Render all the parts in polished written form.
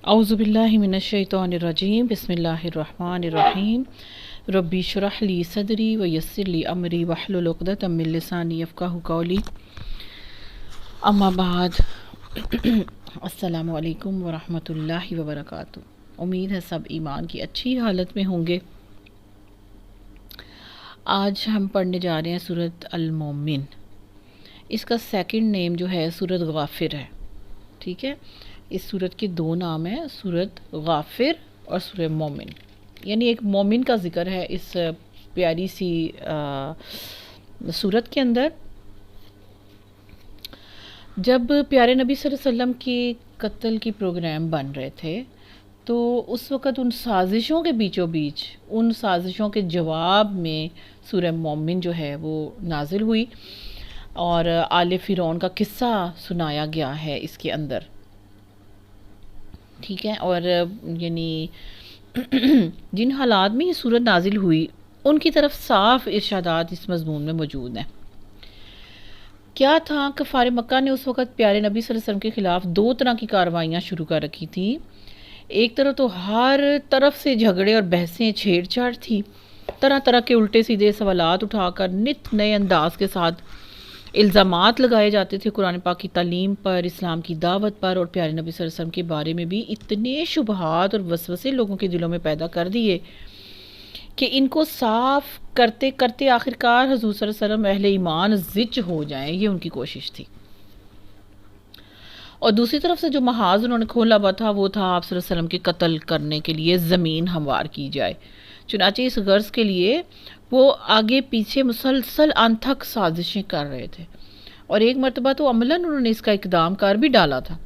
اعوذ باللہ من الشیطان الرجیم بسم اللہ الرحمن الرحیم ربی اشرح لی صدری ویسر لی امری واحلل عقدۃ من لسانی یفقہوا قولی اما بعد السلام علیکم ورحمۃ اللہ وبرکاتہ۔ امید ہے سب ایمان کی اچھی حالت میں ہوں گے۔ آج ہم پڑھنے جا رہے ہیں سورۃ المومن۔ اس کا سیکنڈ نیم جو ہے سورۃ غافر ہے، ٹھیک ہے۔ اس سورت کے دو نام ہیں، سورت غافر اور سورہ مومن، یعنی ایک مومن کا ذکر ہے اس پیاری سی سورت کے اندر۔ جب پیارے نبی صلی اللہ علیہ وسلم کی قتل کی پروگرام بن رہے تھے تو اس وقت ان سازشوں کے بیچوں بیچ، ان سازشوں کے جواب میں سورہ مومن جو ہے وہ نازل ہوئی اور آل فرعون کا قصہ سنایا گیا ہے اس کے اندر، ٹھیک ہے۔ اور یعنی جن حالات میں یہ صورت نازل ہوئی ان کی طرف صاف ارشادات اس مضمون میں موجود ہیں۔ کیا تھا، کفار مکہ نے اس وقت پیارے نبی صلی اللہ علیہ وسلم کے خلاف دو طرح کی کاروائیاں شروع کر رکھی تھیں۔ ایک طرف تو ہر طرف سے جھگڑے اور بحثیں، چھیڑ چھاڑ تھی، طرح طرح کے الٹے سیدھے سوالات اٹھا کر نت نئے انداز کے ساتھ الزامات لگائے جاتے تھے قرآن پاک کی تعلیم پر، اسلام کی دعوت پر، اور پیارے نبی صلی اللہ علیہ وسلم کے بارے میں بھی اتنے شبہات اور وسوسے لوگوں کے دلوں میں پیدا کر دیے کہ ان کو صاف کرتے کرتے آخرکار حضور صلی اللہ علیہ وسلم اہل ایمان زج ہو جائیں، یہ ان کی کوشش تھی۔ اور دوسری طرف سے جو محاذ انہوں نے کھولا ہوا تھا وہ تھا آپ صلی اللہ علیہ وسلم کے قتل کرنے کے لیے زمین ہموار کی جائے۔ چنانچہ اس غرض کے لیے وہ آگے پیچھے مسلسل انتھک سازشیں کر رہے تھے، اور ایک مرتبہ تو عملاً انہوں نے اس کا اقدام کر بھی ڈالا تھا۔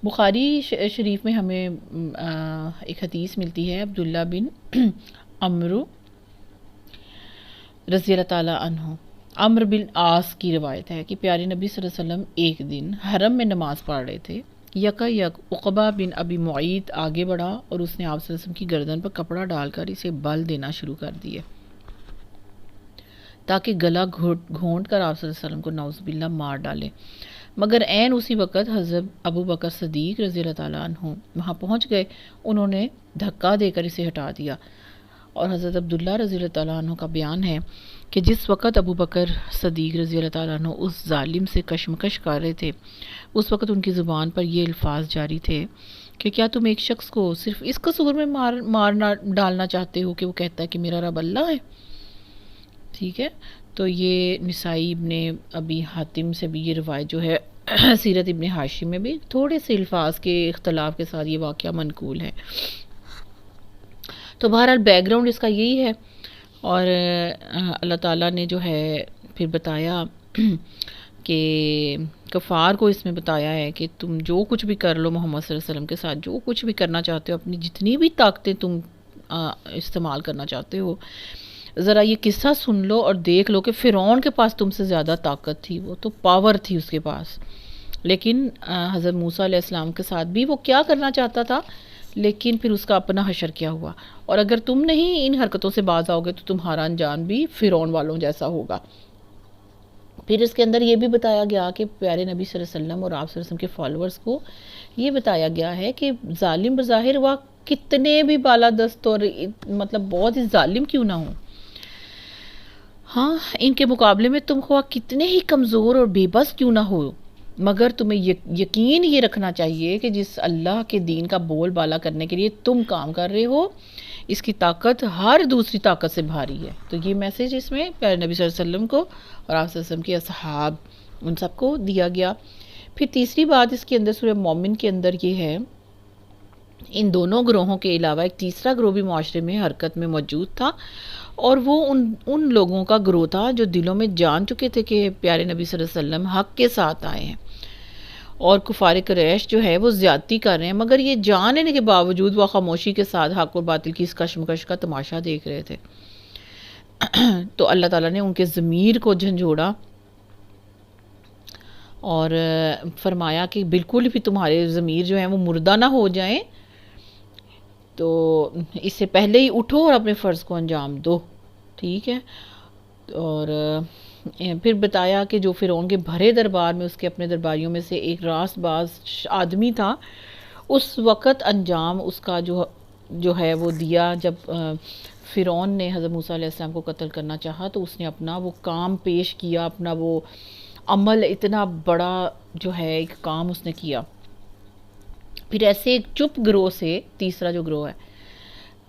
بخاری شریف میں ہمیں ایک حدیث ملتی ہے، عبداللہ بن عمرو رضی اللہ تعالیٰ عنہ، عمرو بن عاص کی روایت ہے کہ پیارے نبی صلی اللہ علیہ وسلم ایک دن حرم میں نماز پڑھ رہے تھے۔ یک عقبہ بن ابی معیط آگے بڑھا اور اس نے آپ صلی اللہ علیہ وسلم کی گردن پر کپڑا ڈال کر اسے بل دینا شروع کر دیے تاکہ گلا گھونٹ کر آپ صلی اللہ علیہ وسلم کو نعوذ باللہ مار ڈالے، مگر عین اسی وقت حضرت ابو بکر صدیق رضی اللہ تعالیٰ عنہ وہاں پہنچ گئے۔ انہوں نے دھکا دے کر اسے ہٹا دیا، اور حضرت عبداللہ رضی اللہ تعالیٰ عنہ کا بیان ہے کہ جس وقت ابو بکر صدیق رضی اللہ تعالیٰ عنہ اس ظالم سے کشمکش کر رہے تھے، اس وقت ان کی زبان پر یہ الفاظ جاری تھے کہ کیا تم ایک شخص کو صرف اس قصور میں مارنا ڈالنا چاہتے ہو کہ وہ کہتا ہے کہ میرا رب اللہ ہے، ٹھیک ہے۔ تو یہ نسائی ابن ابی حاتم سے بھی یہ روایت جو ہے سیرت ابن حاشم میں بھی تھوڑے سے الفاظ کے اختلاف کے ساتھ یہ واقعہ منقول ہے۔ تو بہرحال بیک گراؤنڈ اس کا یہی ہے، اور اللہ تعالیٰ نے جو ہے پھر بتایا کہ کفار کو اس میں بتایا ہے کہ تم جو کچھ بھی کر لو محمد صلی اللہ علیہ وسلم کے ساتھ، جو کچھ بھی کرنا چاہتے ہو، اپنی جتنی بھی طاقتیں تم استعمال کرنا چاہتے ہو، ذرا یہ قصہ سن لو اور دیکھ لو کہ فرعون کے پاس تم سے زیادہ طاقت تھی، وہ تو پاور تھی اس کے پاس، لیکن حضرت موسیٰ علیہ السلام کے ساتھ بھی وہ کیا کرنا چاہتا تھا، لیکن پھر اس کا اپنا حشر کیا ہوا، اور اگر تم نہیں ان حرکتوں سے باز آؤ گے تو تمہارا انجام بھی فرعون والوں جیسا ہوگا۔ پھر اس کے اندر یہ بھی بتایا گیا کہ پیارے نبی صلی اللہ علیہ وسلم اور آپ صلی اللہ علیہ وسلم کے فالورز کو یہ بتایا گیا ہے کہ ظالم بظاہر وہ کتنے بھی بالادست اور مطلب بہت ہی ظالم کیوں نہ ہوں، ہاں ان کے مقابلے میں تم خواہ کتنے ہی کمزور اور بے بس کیوں نہ ہو، مگر تمہیں یقین یہ رکھنا چاہیے کہ جس اللہ کے دین کا بول بالا کرنے کے لیے تم کام کر رہے ہو، اس کی طاقت ہر دوسری طاقت سے بھاری ہے۔ تو یہ میسج اس میں پیارے نبی صلی اللہ علیہ وسلم کو اور آپ صلی اللہ علیہ وسلم کے اصحاب ان سب کو دیا گیا۔ پھر تیسری بات اس کے اندر سورہ مومن کے اندر یہ ہے، ان دونوں گروہوں کے علاوہ ایک تیسرا گروہ بھی معاشرے میں حرکت میں موجود تھا، اور وہ ان لوگوں کا گروہ تھا جو دلوں میں جان چکے تھے کہ پیارے نبی صلی اللہ علیہ وسلم حق کے ساتھ آئے ہیں اور کفار قریش جو ہے وہ زیادتی کر رہے ہیں، مگر یہ جان لینے کے باوجود وہ خاموشی کے ساتھ حق اور باطل کی اس کشمکش کا تماشا دیکھ رہے تھے۔ تو اللہ تعالیٰ نے ان کے ضمیر کو جھنجھوڑا اور فرمایا کہ بالکل بھی تمہارے ضمیر جو ہیں وہ مردہ نہ ہو جائیں، تو اس سے پہلے ہی اٹھو اور اپنے فرض کو انجام دو، ٹھیک ہے۔ اور پھر بتایا کہ جو فرعون کے بھرے دربار میں اس کے اپنے درباریوں میں سے ایک راست باز آدمی تھا، اس وقت انجام اس کا جو ہے وہ دیا جب فرعون نے حضرت موسیٰ علیہ السلام کو قتل کرنا چاہا، تو اس نے اپنا وہ کام پیش کیا، اپنا وہ عمل، اتنا بڑا جو ہے ایک کام اس نے کیا۔ پھر ایسے ایک چپ گروہ سے تیسرا جو گروہ ہے،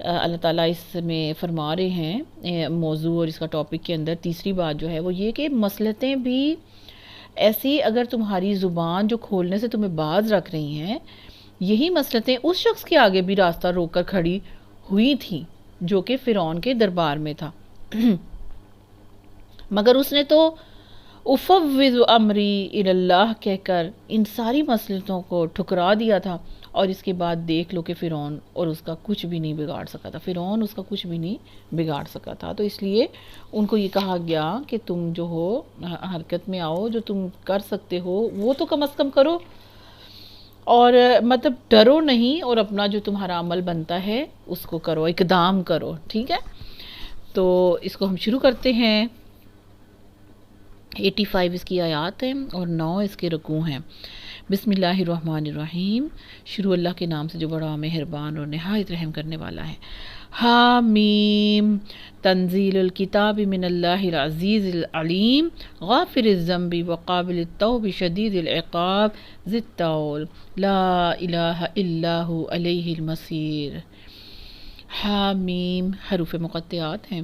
اللہ تعالیٰ اس میں فرما رہے ہیں موضوع اور اس کا ٹاپک کے اندر تیسری بات جو ہے وہ یہ کہ مصلحتیں بھی ایسی اگر تمہاری زبان جو کھولنے سے تمہیں باز رکھ رہی ہیں، یہی مصلحتیں اس شخص کے آگے بھی راستہ روک کر کھڑی ہوئی تھیں جو کہ فرعون کے دربار میں تھا، مگر اس نے تو افوض امری الی اللہ کہہ کر ان ساری مصلحتوں کو ٹھکرا دیا تھا، اور اس کے بعد دیکھ لو کہ فرعون اور اس کا کچھ بھی نہیں بگاڑ سکا تھا، فرعون اس کا کچھ بھی نہیں بگاڑ سکا تھا۔ تو اس لیے ان کو یہ کہا گیا کہ تم جو ہو حرکت میں آؤ، جو تم کر سکتے ہو وہ تو کم از کم کرو، اور مطلب ڈرو نہیں، اور اپنا جو تمہارا عمل بنتا ہے اس کو کرو، اقدام کرو، ٹھیک ہے۔ تو اس کو ہم شروع کرتے ہیں۔ 85 اس کی آیات ہیں اور 9 اس کے رکوع ہیں۔ بسم اللہ الرحمن الرحیم، شروع اللہ کے نام سے جو بڑا مہربان اور نہایت رحم کرنے والا ہے۔ حامیم، تنزیل الکتاب من اللہ العزیز العلیم، غافر الذنب وقابل التوب شدید العقاب ذی الطول، لا الہ الا ہو الیہ المصیر۔ حامیم حروف مقطعات ہیں۔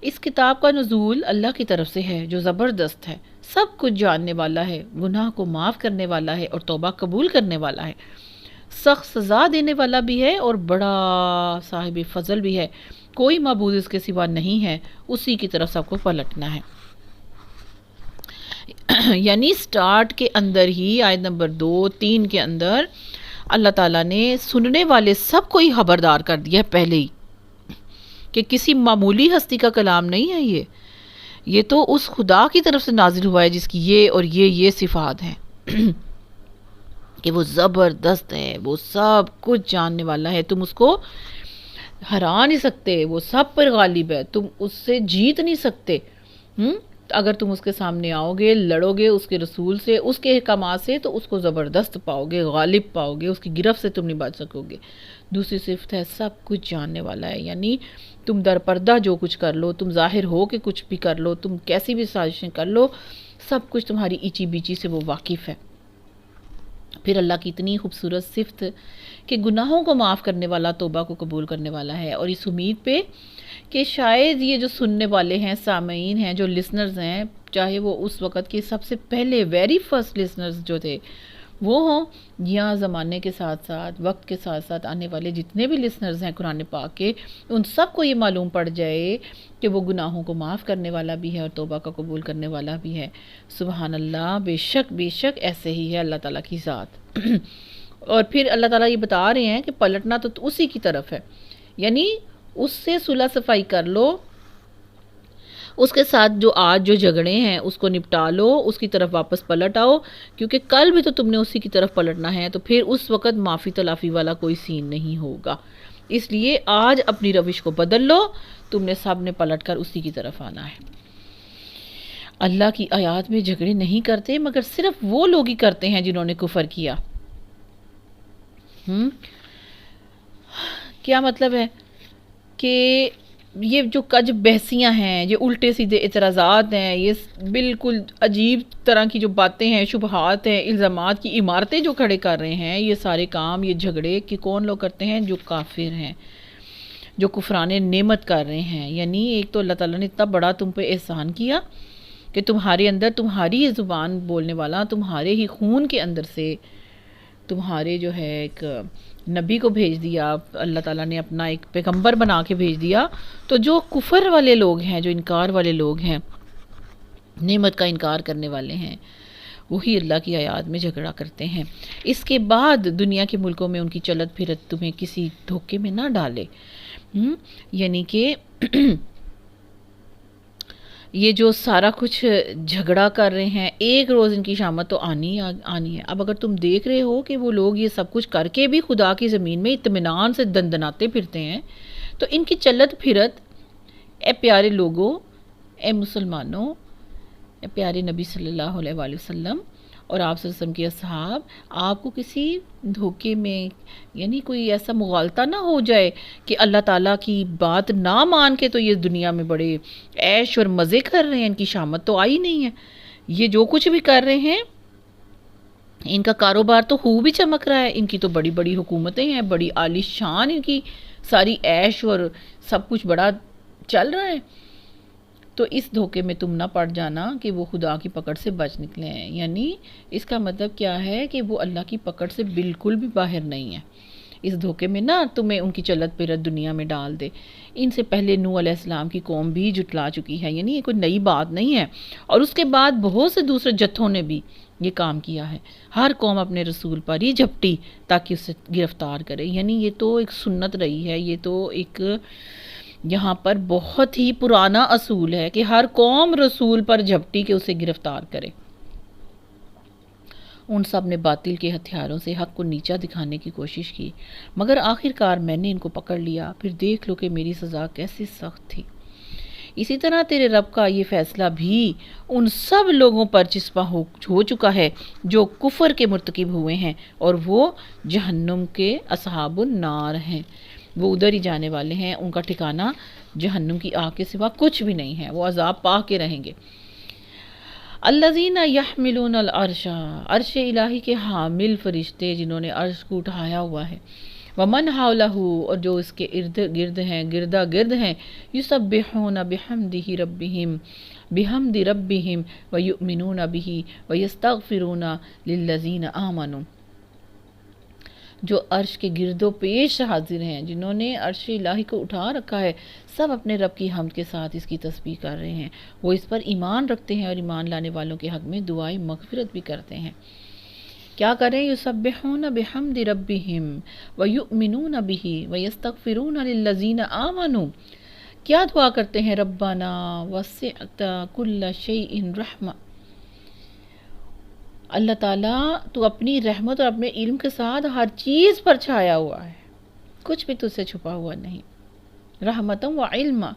اس کتاب کا نزول اللہ کی طرف سے ہے جو زبردست ہے، سب کچھ جاننے والا ہے، گناہ کو معاف کرنے والا ہے اور توبہ قبول کرنے والا ہے، سخت سزا دینے والا بھی ہے اور بڑا صاحب فضل بھی ہے، کوئی معبود اس کے سوا نہیں ہے، اسی کی طرف سب کو پلٹنا ہے۔ یعنی سٹارٹ کے اندر ہی آیت نمبر 2، 3 کے اندر اللہ تعالیٰ نے سننے والے سب کو ہی خبردار کر دیا ہے پہلے ہی کہ کسی معمولی ہستی کا کلام نہیں ہے، یہ تو اس خدا کی طرف سے نازل ہوا ہے جس کی یہ اور یہ صفات ہیں کہ وہ زبردست ہے، وہ سب کچھ جاننے والا ہے، تم اس کو ہرا نہیں سکتے، وہ سب پر غالب ہے، تم اس سے جیت نہیں سکتے۔ اگر تم اس کے سامنے آؤ گے، لڑو گے اس کے رسول سے، اس کے احکامات سے، تو اس کو زبردست پاؤ گے، غالب پاؤ گے، اس کی گرفت سے تم نہیں بچ سکو گے۔ دوسری صفت ہے سب کچھ جاننے والا ہے، یعنی تم در پردہ جو کچھ کر لو، تم ظاہر ہو کے کچھ بھی کر لو، تم کیسی بھی سازشیں کر لو، سب کچھ تمہاری ایچی بیچی سے وہ واقف ہے۔ پھر اللہ کی اتنی خوبصورت صفت کہ گناہوں کو معاف کرنے والا، توبہ کو قبول کرنے والا ہے، اور اس امید پہ کہ شاید یہ جو سننے والے ہیں، سامعین ہیں، جو لسنرز ہیں، چاہے وہ اس وقت کے سب سے پہلے ویری فرسٹ لسنرز جو تھے وہ ہوں، یا زمانے کے ساتھ ساتھ، وقت کے ساتھ ساتھ آنے والے جتنے بھی لسنرز ہیں قرآن پاک کے، ان سب کو یہ معلوم پڑ جائے کہ وہ گناہوں کو معاف کرنے والا بھی ہے اور توبہ کا قبول کرنے والا بھی ہے۔ سبحان اللہ، بے شک ایسے ہی ہے اللہ تعالیٰ کی ذات۔ اور پھر اللہ تعالیٰ یہ بتا رہے ہیں کہ پلٹنا تو اسی کی طرف ہے، یعنی اس سے صلح صفائی کر لو، اس کے ساتھ جو آج جو جھگڑے ہیں اس کو نپٹا لو، اس کی طرف واپس پلٹ آؤ، کیونکہ کل بھی تو تم نے اسی کی طرف پلٹنا ہے، تو پھر اس وقت معافی تلافی والا کوئی سین نہیں ہوگا۔ اس لیے آج اپنی روش کو بدل لو، تم نے سب نے پلٹ کر اسی کی طرف آنا ہے۔ اللہ کی آیات میں جھگڑے نہیں کرتے، مگر صرف وہ لوگ ہی کرتے ہیں جنہوں نے کفر کیا۔ کیا مطلب ہے کہ یہ جو کج بحثیاں ہیں، یہ الٹے سیدھے اعتراضات ہیں، یہ بالکل عجیب طرح کی جو باتیں ہیں، شبہات ہیں، الزامات کی عمارتیں جو کھڑے کر رہے ہیں، یہ سارے کام، یہ جھگڑے کہ کون لوگ کرتے ہیں؟ جو کافر ہیں، جو کفران نعمت کر رہے ہیں۔ یعنی ایک تو اللہ تعالیٰ نے اتنا بڑا تم پہ احسان کیا کہ تمہارے اندر، تمہاری یہ زبان بولنے والا، تمہارے ہی خون کے اندر سے تمہارے جو ہے ایک نبی کو بھیج دیا، اللہ تعالیٰ نے اپنا ایک پیغمبر بنا کے بھیج دیا۔ تو جو کفر والے لوگ ہیں، جو انکار والے لوگ ہیں، نعمت کا انکار کرنے والے ہیں، وہی اللہ کی آیات میں جھگڑا کرتے ہیں۔ اس کے بعد دنیا کے ملکوں میں ان کی چلت پھرت تمہیں کسی دھوکے میں نہ ڈالے۔ یعنی کہ یہ جو سارا کچھ جھگڑا کر رہے ہیں، ایک روز ان کی شامت تو آنی ہے۔ اب اگر تم دیکھ رہے ہو کہ وہ لوگ یہ سب کچھ کر کے بھی خدا کی زمین میں اطمینان سے دندناتے پھرتے ہیں، تو ان کی چلت پھرت، اے پیارے لوگوں، اے مسلمانوں، اے پیارے نبی صلی اللہ علیہ وآلہ وسلم اور آپ صلی اللہ علیہ وسلم کے اصحاب آپ کو کسی دھوکے میں یعنی کوئی ایسا مغالطہ نہ ہو جائے کہ اللہ تعالیٰ کی بات نہ مان کے تو یہ دنیا میں بڑے عیش اور مزے کر رہے ہیں، ان کی شامت تو آئی نہیں ہے، یہ جو کچھ بھی کر رہے ہیں ان کا کاروبار تو خوب ہی چمک رہا ہے، ان کی تو بڑی بڑی حکومتیں ہیں، بڑی عالی شان ان کی ساری عیش اور سب کچھ بڑا چل رہا ہے۔ تو اس دھوکے میں تم نہ پڑ جانا کہ وہ خدا کی پکڑ سے بچ نکلے ہیں، یعنی اس کا مطلب کیا ہے کہ وہ اللہ کی پکڑ سے بالکل بھی باہر نہیں ہے۔ اس دھوکے میں نہ تمہیں ان کی چلت پھرت دنیا میں ڈال دے۔ ان سے پہلے نوح علیہ السلام کی قوم بھی جھٹلا چکی ہے، یعنی یہ کوئی نئی بات نہیں ہے، اور اس کے بعد بہت سے دوسرے جتھوں نے بھی یہ کام کیا ہے۔ ہر قوم اپنے رسول پر ہی جھپٹی تاکہ اسے گرفتار کرے، یعنی یہ تو ایک سنت رہی ہے، یہ تو ایک یہاں پر بہت ہی پرانا اصول ہے کہ ہر قوم رسول پر جھپٹی کہ اسے گرفتار کرے۔ ان سب نے باطل کے ہتھیاروں سے حق کو نیچا دکھانے کی کوشش کی، مگر آخر کار میں نے ان کو پکڑ لیا، پھر دیکھ لو کہ میری سزا کیسی سخت تھی۔ اسی طرح تیرے رب کا یہ فیصلہ بھی ان سب لوگوں پر چسپاں ہو چکا ہے جو کفر کے مرتکب ہوئے ہیں، اور وہ جہنم کے اصحاب النار ہیں، وہ ادھر ہی جانے والے ہیں، ان کا ٹھکانہ جہنم کی آگ کے سوا کچھ بھی نہیں ہے، وہ عذاب پا کے رہیں گے۔ الذین یحملون العرش، عرش الہی کے حامل فرشتے جنہوں نے عرش کو اٹھایا ہوا ہے، ومن حولہ، اور جو اس کے ارد گرد ہیں، گردا گرد ہیں، یسبحون بحمد ربہم ویؤمنون بہ ویستغفرون للذین آمنوا، جو عرش کے گرد و پیش حاضر ہیں، جنہوں نے عرش الہی کو اٹھا رکھا ہے، سب اپنے رب کی حمد کے ساتھ اس کی تسبیح کر رہے ہیں، وہ اس پر ایمان رکھتے ہیں اور ایمان لانے والوں کے حق میں دعائیں مغفرت بھی کرتے ہیں۔ کیا کریں؟ یسبحون بحمد ربہم ویؤمنون بہ ویستغفرون للذین آمنوا، کیا دعا کرتے ہیں؟ ربنا وسعت کل شیء رحمہ، اللہ تعالیٰ تو اپنی رحمت اور اپنے علم کے ساتھ ہر چیز پر چھایا ہوا ہے، کچھ بھی تجھ سے چھپا ہوا نہیں، رحمتاً و علما،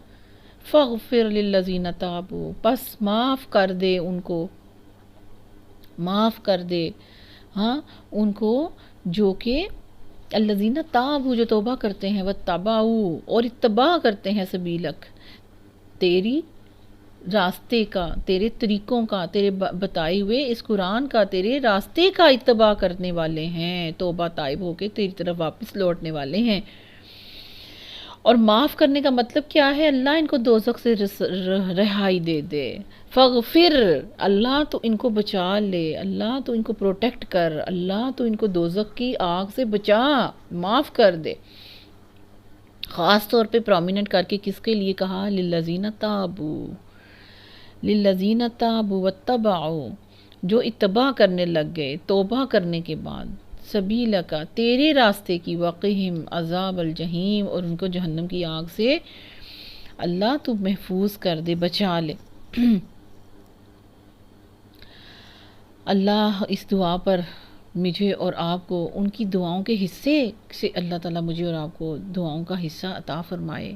فاغفر للذین تابوا، پس معاف کر دے ان کو، معاف کر دے ہاں ان کو جو کہ الذین تابوا، جو توبہ کرتے ہیں، واتبعوا، اور اتباع کرتے ہیں، سبیلک، تیری راستے کا، تیرے طریقوں کا، تیرے بتائے ہوئے اس قرآن کا، تیرے راستے کا اتباع کرنے والے ہیں، توبہ طائب ہو کے تیری طرف واپس لوٹنے والے ہیں۔ اور معاف کرنے کا مطلب کیا ہے؟ اللہ ان کو دوزخ سے رہائی دے دے، فاغفر، اللہ تو ان کو بچا لے، اللہ تو ان کو پروٹیکٹ کر، اللہ تو ان کو دوزخ کی آگ سے بچا، معاف کر دے۔ خاص طور پہ پرومیننٹ کر کے کس کے لیے کہا؟ للذین تابوا، للذین تابوا واتبعوا، جو اتباع کرنے لگ گئے توبہ کرنے کے بعد، سبیلک، تیرے راستے کی، وقہم عذاب الجحیم، اور ان کو جہنم کی آگ سے اللہ تو محفوظ کر دے، بچا لے۔ اللہ اس دعا پر مجھے اور آپ کو ان کی دعاؤں کے حصے سے اللہ تعالیٰ مجھے اور آپ کو دعاؤں کا حصہ عطا فرمائے۔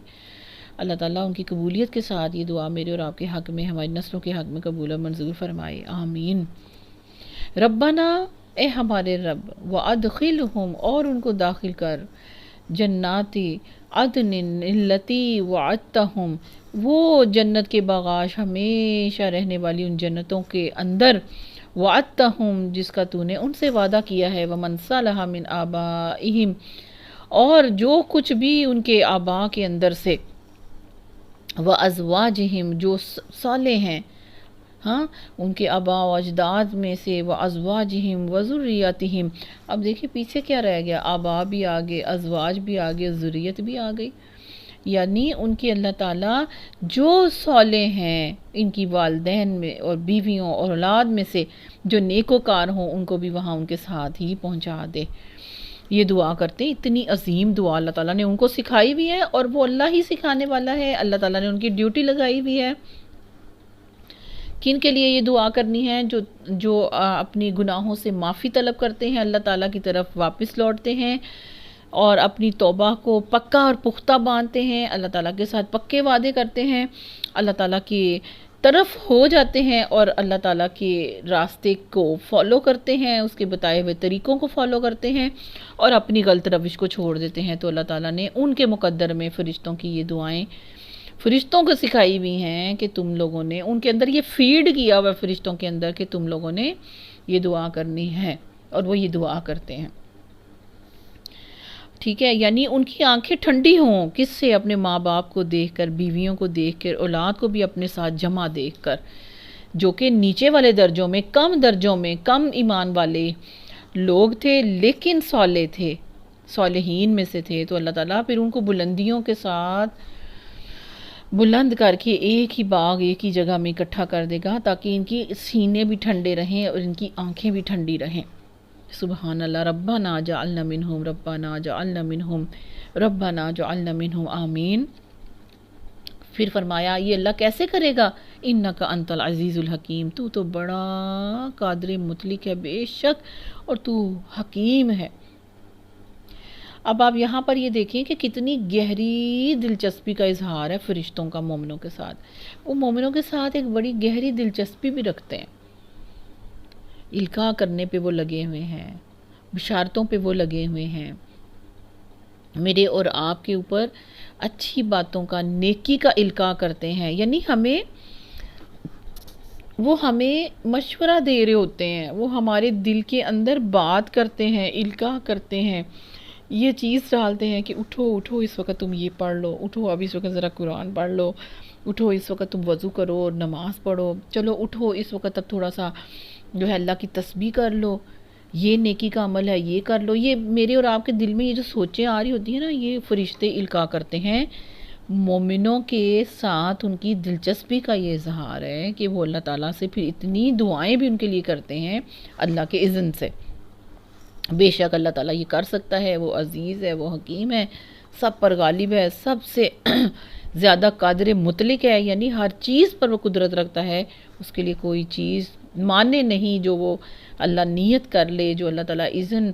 اللہ تعالیٰ ان کی قبولیت کے ساتھ یہ دعا میرے اور آپ کے حق میں، ہماری نسلوں کے حق میں قبول و منظور فرمائے، آمین۔ ربنا، اے ہمارے رب، وادخلہم، اور ان کو داخل کر، جنات عدن التی وعدتہم، وہ جنت کے باغاش ہمیشہ رہنے والی ان جنتوں کے اندر، وعدتہم، جس کا تو نے ان سے وعدہ کیا ہے، ومن صلح من آبائہم، اور جو کچھ بھی ان کے آباء کے اندر سے، وازواجہم، جو صالح ہیں ہاں ان کے آباء و اجداد میں سے، وازواجہم وذریاتہم، اب دیکھیں پیچھے کیا رہ گیا، آباء بھی آگے، ازواج بھی آگے، ذریت بھی آ گئی، یعنی ان کی اللہ تعالیٰ جو صالح ہیں ان کی والدین میں اور بیویوں اور اولاد میں سے جو نیکوکار ہوں، ان کو بھی وہاں ان کے ساتھ ہی پہنچا دے۔ یہ دعا کرتے ہیں، اتنی عظیم دعا اللہ تعالیٰ نے ان کو سکھائی بھی ہے، اور وہ اللہ ہی سکھانے والا ہے، اللہ تعالیٰ نے ان کی ڈیوٹی لگائی بھی ہے۔ کن کے لیے یہ دعا کرنی ہے؟ جو اپنی گناہوں سے معافی طلب کرتے ہیں، اللہ تعالیٰ کی طرف واپس لوٹتے ہیں، اور اپنی توبہ کو پکا اور پختہ باندھتے ہیں، اللہ تعالیٰ کے ساتھ پکے وعدے کرتے ہیں، اللہ تعالیٰ کی طرف ہو جاتے ہیں اور اللہ تعالیٰ کے راستے کو فالو کرتے ہیں، اس کے بتائے ہوئے طریقوں کو فالو کرتے ہیں اور اپنی غلط روش کو چھوڑ دیتے ہیں، تو اللہ تعالیٰ نے ان کے مقدر میں فرشتوں کی یہ دعائیں فرشتوں کو سکھائی ہوئی ہیں کہ تم لوگوں نے ان کے اندر یہ فیڈ کیا ہوا فرشتوں کے اندر کہ تم لوگوں نے یہ دعا کرنی ہے، اور وہ یہ دعا کرتے ہیں. ٹھیک ہے، یعنی ان کی آنکھیں ٹھنڈی ہوں، کس سے؟ اپنے ماں باپ کو دیکھ کر، بیویوں کو دیکھ کر، اولاد کو بھی اپنے ساتھ جمع دیکھ کر، جو کہ نیچے والے درجوں میں، کم درجوں میں، کم ایمان والے لوگ تھے لیکن صالح تھے، صالحین میں سے تھے. تو اللہ تعالیٰ پھر ان کو بلندیوں کے ساتھ بلند کر کے ایک ہی باغ، ایک ہی جگہ میں اکٹھا کر دے گا تاکہ ان کی سینے بھی ٹھنڈے رہیں اور ان کی آنکھیں بھی ٹھنڈی رہیں. سبحان اللہ. ربنا جعلنا منہم، ربنا جعلنا منہم، ربنا جعلنا منہم، آمین. پھر فرمایا یہ اللہ کیسے کرے گا؟ انک انت العزیز الحکیم، تو تو بڑا قادر مطلق ہے بے شک، اور تو حکیم ہے. اب آپ یہاں پر یہ دیکھیں کہ کتنی گہری دلچسپی کا اظہار ہے فرشتوں کا مومنوں کے ساتھ. وہ مومنوں کے ساتھ ایک بڑی گہری دلچسپی بھی رکھتے ہیں، القاء کرنے پہ وہ لگے ہوئے ہیں، بشارتوں پہ وہ لگے ہوئے ہیں، میرے اور آپ کے اوپر اچھی باتوں کا، نیکی کا القاء کرتے ہیں. یعنی وہ ہمیں مشورہ دے رہے ہوتے ہیں، وہ ہمارے دل کے اندر بات کرتے ہیں، القاء کرتے ہیں، یہ چیز ڈالتے ہیں کہ اٹھو اٹھو اس وقت تم یہ پڑھ لو، اٹھو اب اس وقت ذرا قرآن پڑھ لو، اٹھو اس وقت تم وضو کرو اور نماز پڑھو، چلو اٹھو اس وقت اب تھوڑا سا جو ہے اللہ کی تسبیح کر لو، یہ نیکی کا عمل ہے یہ کر لو. یہ میرے اور آپ کے دل میں یہ جو سوچیں آ رہی ہوتی ہیں نا، یہ فرشتے القاء کرتے ہیں. مومنوں کے ساتھ ان کی دلچسپی کا یہ اظہار ہے کہ وہ اللہ تعالیٰ سے پھر اتنی دعائیں بھی ان کے لیے کرتے ہیں اللہ کے اذن سے. بے شک اللہ تعالیٰ یہ کر سکتا ہے، وہ عزیز ہے، وہ حکیم ہے، سب پر غالب ہے، سب سے زیادہ قادر مطلق ہے. یعنی ہر چیز پر وہ قدرت رکھتا ہے، اس کے لیے کوئی چیز مانے نہیں. جو وہ اللہ نیت کر لے، جو اللہ تعالیٰ اذن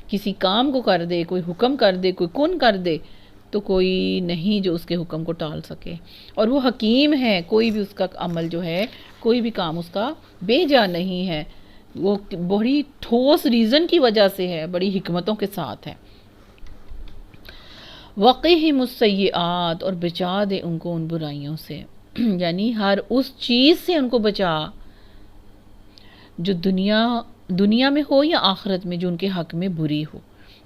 کسی کام کو کر دے، کوئی حکم کر دے، کوئی کن کر دے، تو کوئی نہیں جو اس کے حکم کو ٹال سکے. اور وہ حکیم ہے، کوئی بھی اس کا عمل جو ہے، کوئی بھی کام اس کا بے جا نہیں ہے، وہ بڑی ٹھوس ریزن کی وجہ سے ہے، بڑی حکمتوں کے ساتھ ہے. وقیہم السیئات، اور بچا دے ان کو ان برائیوں سے. یعنی ہر اس چیز سے ان کو بچا جو دنیا میں ہو یا آخرت میں، جو ان کے حق میں بری ہو.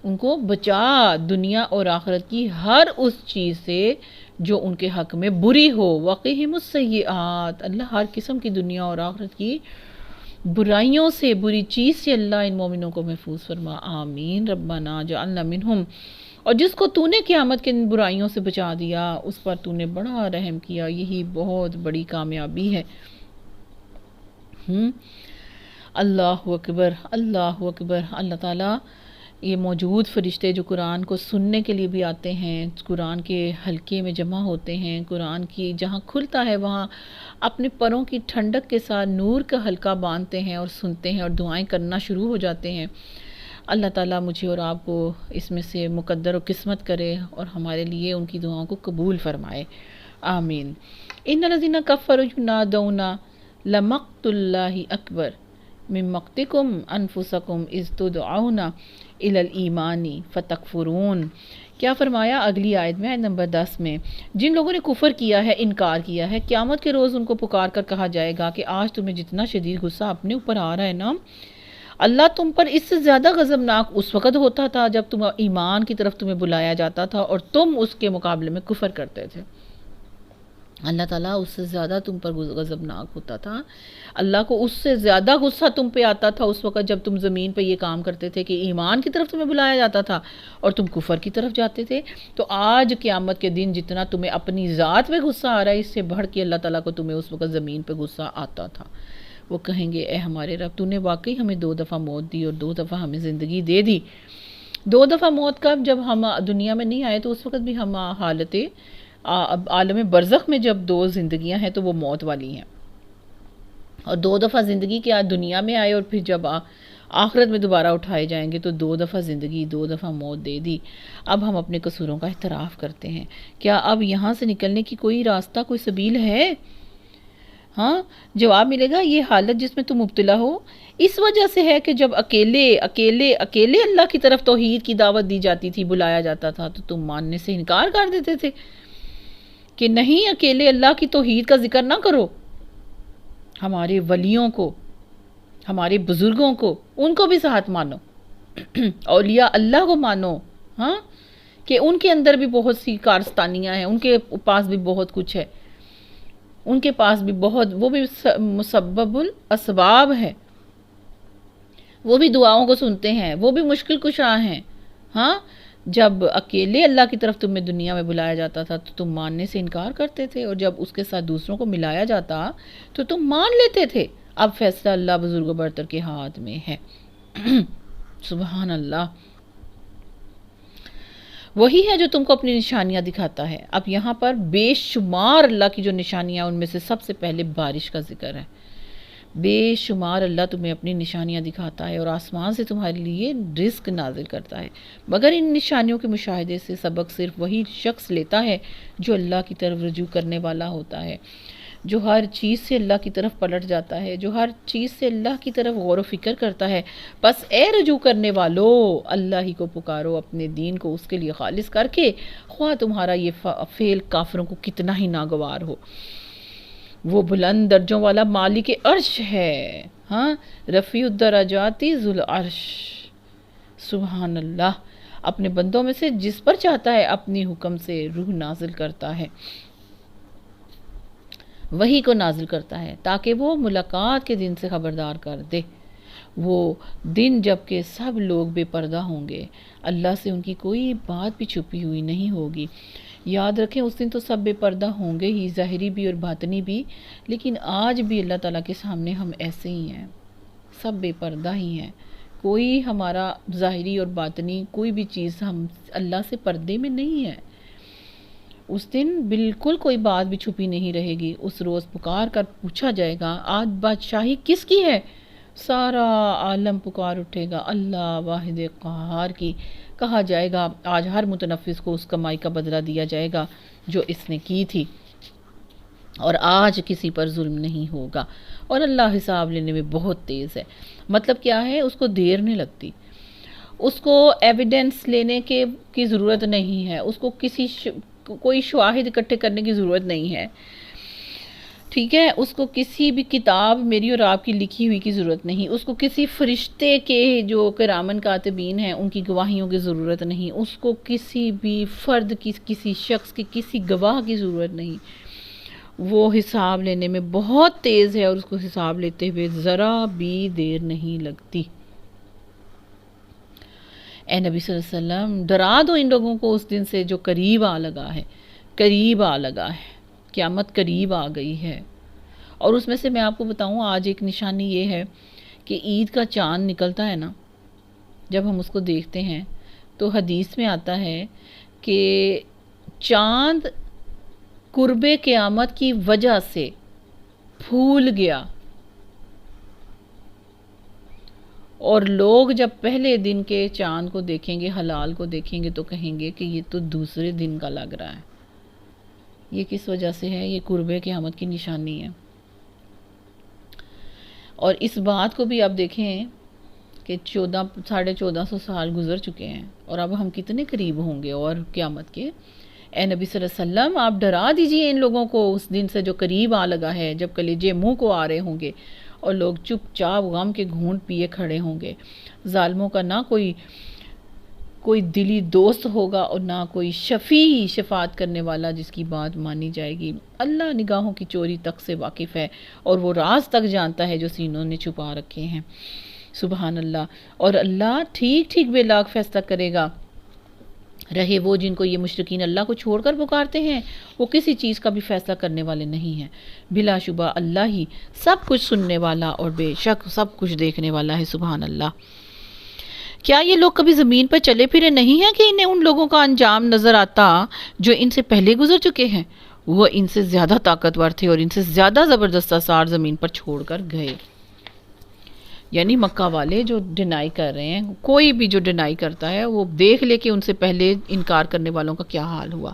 ان کو بچا دنیا اور آخرت کی ہر اس چیز سے جو ان کے حق میں بری ہو. وقیہم السیئات، اللہ ہر قسم کی دنیا اور آخرت کی برائیوں سے، بری چیز سے اللہ ان مومنوں کو محفوظ فرما. آمین. ربنا جعلنا منہم، اور جس کو تو نے قیامت کے ان برائیوں سے بچا دیا، اس پر تو نے بڑا رحم کیا، یہی بہت بڑی کامیابی ہے. اللہ اکبر، اللہ اکبر. اللہ تعالیٰ یہ موجود فرشتے جو قرآن کو سننے کے لیے بھی آتے ہیں، قرآن کے حلقے میں جمع ہوتے ہیں، قرآن کی جہاں کھلتا ہے وہاں اپنے پروں کی ٹھنڈک کے ساتھ نور کا حلقہ باندھتے ہیں اور سنتے ہیں اور دعائیں کرنا شروع ہو جاتے ہیں. اللہ تعالیٰ مجھے اور آپ کو اس میں سے مقدر و قسمت کرے اور ہمارے لیے ان کی دعاؤں کو قبول فرمائے. آمین. ان الذین کفروا ینادون لمقت اللہ اکبر من مقتکم انفسکم اذ تدعون الی الایمان فتکفرون. کیا فرمایا اگلی آیت میں، آیت نمبر 10 میں، جن لوگوں نے کفر کیا ہے، انکار کیا ہے، قیامت کے روز ان کو پکار کر کہا جائے گا کہ آج تمہیں جتنا شدید غصہ اپنے اوپر آ رہا ہے نا، اللہ تم پر اس سے زیادہ غضبناک اس وقت ہوتا تھا جب تم ایمان کی طرف تمہیں بلایا جاتا تھا اور تم اس کے مقابلے میں کفر کرتے تھے. اللہ تعالیٰ اس سے زیادہ تم پر غضبناک ہوتا تھا، اللہ کو اس سے زیادہ غصہ تم پہ آتا تھا اس وقت جب تم زمین پہ یہ کام کرتے تھے کہ ایمان کی طرف تمہیں بلایا جاتا تھا اور تم کفر کی طرف جاتے تھے. تو آج قیامت کے دن جتنا تمہیں اپنی ذات پہ غصہ آ رہا ہے، اس سے بڑھ کے اللہ تعالیٰ کو تمہیں اس وقت زمین پہ غصہ آتا تھا. وہ کہیں گے اے ہمارے رب، تو نے واقعی ہمیں 2 دفعہ موت دی اور 2 دفعہ ہمیں زندگی دے دی. 2 دفعہ موت کب؟ جب ہم دنیا میں نہیں آئے تو اس وقت بھی ہم حالت عالم برزخ میں جب 2 زندگیاں ہیں تو وہ موت والی ہیں، اور 2 دفعہ زندگی کے آج دنیا میں آئے اور پھر جب آخرت میں دوبارہ اٹھائے جائیں گے تو 2 دفعہ زندگی 2 دفعہ موت دے دی. اب ہم اپنے قصوروں کا اعتراف کرتے ہیں. کیا اب یہاں سے نکلنے کی کوئی راستہ، کوئی سبیل ہے؟ ہاں، جواب ملے گا یہ حالت جس میں تم مبتلا ہو اس وجہ سے ہے کہ جب اکیلے اکیلے اکیلے اللہ کی طرف توحید کی دعوت دی جاتی تھی، بلایا جاتا تھا، تو تم ماننے سے انکار کر دیتے تھے کہ نہیں، اکیلے اللہ کی توحید کا ذکر نہ کرو، ہمارے ولیوں کو، ہمارے بزرگوں کو، ان کو بھی ساتھ مانو، اولیاء اللہ کو مانو، ہاں، کہ ان کے اندر بھی بہت سی کارستانیاں ہیں، ان کے پاس بھی بہت کچھ ہے، ان کے پاس بھی بہت، وہ بھی مسبب الاسباب ہے، وہ بھی دعاؤں کو سنتے ہیں، وہ بھی مشکل کشا ہیں، ہاں۔ جب اکیلے اللہ کی طرف تمہیں دنیا میں بلایا جاتا تھا تو تم ماننے سے انکار کرتے تھے، اور جب اس کے ساتھ دوسروں کو ملایا جاتا تو تم مان لیتے تھے۔ اب فیصلہ اللہ بزرگ و برتر کے ہاتھ میں ہے۔ سبحان اللہ، وہی ہے جو تم کو اپنی نشانیاں دکھاتا ہے۔ اب یہاں پر بے شمار اللہ کی جو نشانیاں، ان میں سے سب سے پہلے بارش کا ذکر ہے۔ بے شمار اللہ تمہیں اپنی نشانیاں دکھاتا ہے اور آسمان سے تمہارے لیے رزق نازل کرتا ہے، مگر ان نشانیوں کے مشاہدے سے سبق صرف وہی شخص لیتا ہے جو اللہ کی طرف رجوع کرنے والا ہوتا ہے، جو ہر چیز سے اللہ کی طرف پلٹ جاتا ہے، جو ہر چیز سے اللہ کی طرف غور و فکر کرتا ہے۔ بس اے رجوع کرنے والو، اللہ ہی کو پکارو، اپنے دین کو اس کے لیے خالص کر کے، خواہ تمہارا یہ فعل کافروں کو کتنا ہی ناگوار ہو۔ وہ بلند درجوں والا مالک عرش ہے، ہاں، رفیع الدرجات ذو العرش۔ سبحان اللہ، اپنے بندوں میں سے جس پر چاہتا ہے اپنی حکم سے روح نازل کرتا ہے، وہی کو نازل کرتا ہے تاکہ وہ ملاقات کے دن سے خبردار کر دے۔ وہ دن جب کہ سب لوگ بے پردہ ہوں گے، اللہ سے ان کی کوئی بات بھی چھپی ہوئی نہیں ہوگی۔ یاد رکھیں اس دن تو سب بے پردہ ہوں گے ہی، ظاہری بھی اور باطنی بھی، لیکن آج بھی اللہ تعالیٰ کے سامنے ہم ایسے ہی ہیں، سب بے پردہ ہی ہیں۔ کوئی ہمارا ظاہری اور باطنی کوئی بھی چیز ہم اللہ سے پردے میں نہیں ہے۔ اس دن بالکل کوئی بات بھی چھپی نہیں رہے گی۔ اس روز پکار کر پوچھا جائے گا، آج بادشاہی کس کی ہے؟ سارا عالم پکار اٹھے گا، اللہ واحد قہار کی۔ کہا جائے گا آج ہر متنفس کو اس کمائی کا بدلہ دیا جائے گا جو اس نے کی تھی، اور آج کسی پر ظلم نہیں ہوگا، اور اللہ حساب لینے میں بہت تیز ہے۔ مطلب کیا ہے؟ اس کو دیر نہیں لگتی، اس کو ایویڈنس لینے کی ضرورت نہیں ہے، اس کو کوئی شواہد اکٹھے کرنے کی ضرورت نہیں ہے، ٹھیک ہے؟ اس کو کسی بھی کتاب میری اور آپ کی لکھی ہوئی کی ضرورت نہیں، اس کو کسی فرشتے کے جو کرامن کاتبین ہیں ان کی گواہیوں کی ضرورت نہیں، اس کو کسی بھی فرد کی، کسی شخص کی، کسی گواہ کی ضرورت نہیں۔ وہ حساب لینے میں بہت تیز ہے، اور اس کو حساب لیتے ہوئے ذرا بھی دیر نہیں لگتی۔ اے نبی صلی اللہ علیہ وسلم، ڈرا دو ان لوگوں کو اس دن سے جو قریب آ لگا ہے، قریب آ لگا ہے، قیامت قریب آ گئی ہے۔ اور اس میں سے میں آپ کو بتاؤں، آج ایک نشانی یہ ہے کہ عید کا چاند نکلتا ہے نا، جب ہم اس کو دیکھتے ہیں تو حدیث میں آتا ہے کہ چاند قرب قیامت کی وجہ سے پھول گیا، اور لوگ جب پہلے دن کے چاند کو دیکھیں گے، ہلال کو دیکھیں گے، تو کہیں گے کہ یہ تو دوسرے دن کا لگ رہا ہے۔ یہ کس وجہ سے ہے؟ یہ قرب قیامت کی نشانی ہے۔ اور اس بات کو بھی آپ دیکھیں کہ 1450 سال گزر چکے ہیں، اور اب ہم کتنے قریب ہوں گے اور قیامت کے۔ اے نبی صلی اللہ علیہ وسلم، آپ ڈرا دیجئے ان لوگوں کو اس دن سے جو قریب آ لگا ہے، جب کلیجے منہ کو آ رہے ہوں گے اور لوگ چپ چاپ غم کے گھونٹ پیے کھڑے ہوں گے۔ ظالموں کا نہ کوئی دلی دوست ہوگا، اور نہ کوئی شفیع شفاعت کرنے والا جس کی بات مانی جائے گی۔ اللہ نگاہوں کی چوری تک سے واقف ہے، اور وہ راز تک جانتا ہے جو سینوں نے چھپا رکھے ہیں۔ سبحان اللہ۔ اور اللہ ٹھیک ٹھیک بے لاگ فیصلہ کرے گا۔ رہے وہ جن کو یہ مشرکین اللہ کو چھوڑ کر پکارتے ہیں، وہ کسی چیز کا بھی فیصلہ کرنے والے نہیں ہیں۔ بلا شبہ اللہ ہی سب کچھ سننے والا اور بے شک سب کچھ دیکھنے والا ہے۔ سبحان اللہ۔ کیا یہ لوگ کبھی زمین پر چلے پھرے نہیں ہیں کہ انہیں ان لوگوں کا انجام نظر آتا جو ان سے پہلے گزر چکے ہیں؟ وہ ان سے زیادہ طاقتور تھے اور ان سے زیادہ زبردست آثار زمین پر چھوڑ کر گئے۔ یعنی مکہ والے جو ڈینائی کر رہے ہیں، کوئی بھی جو ڈینائی کرتا ہے وہ دیکھ لے کہ ان سے پہلے انکار کرنے والوں کا کیا حال ہوا۔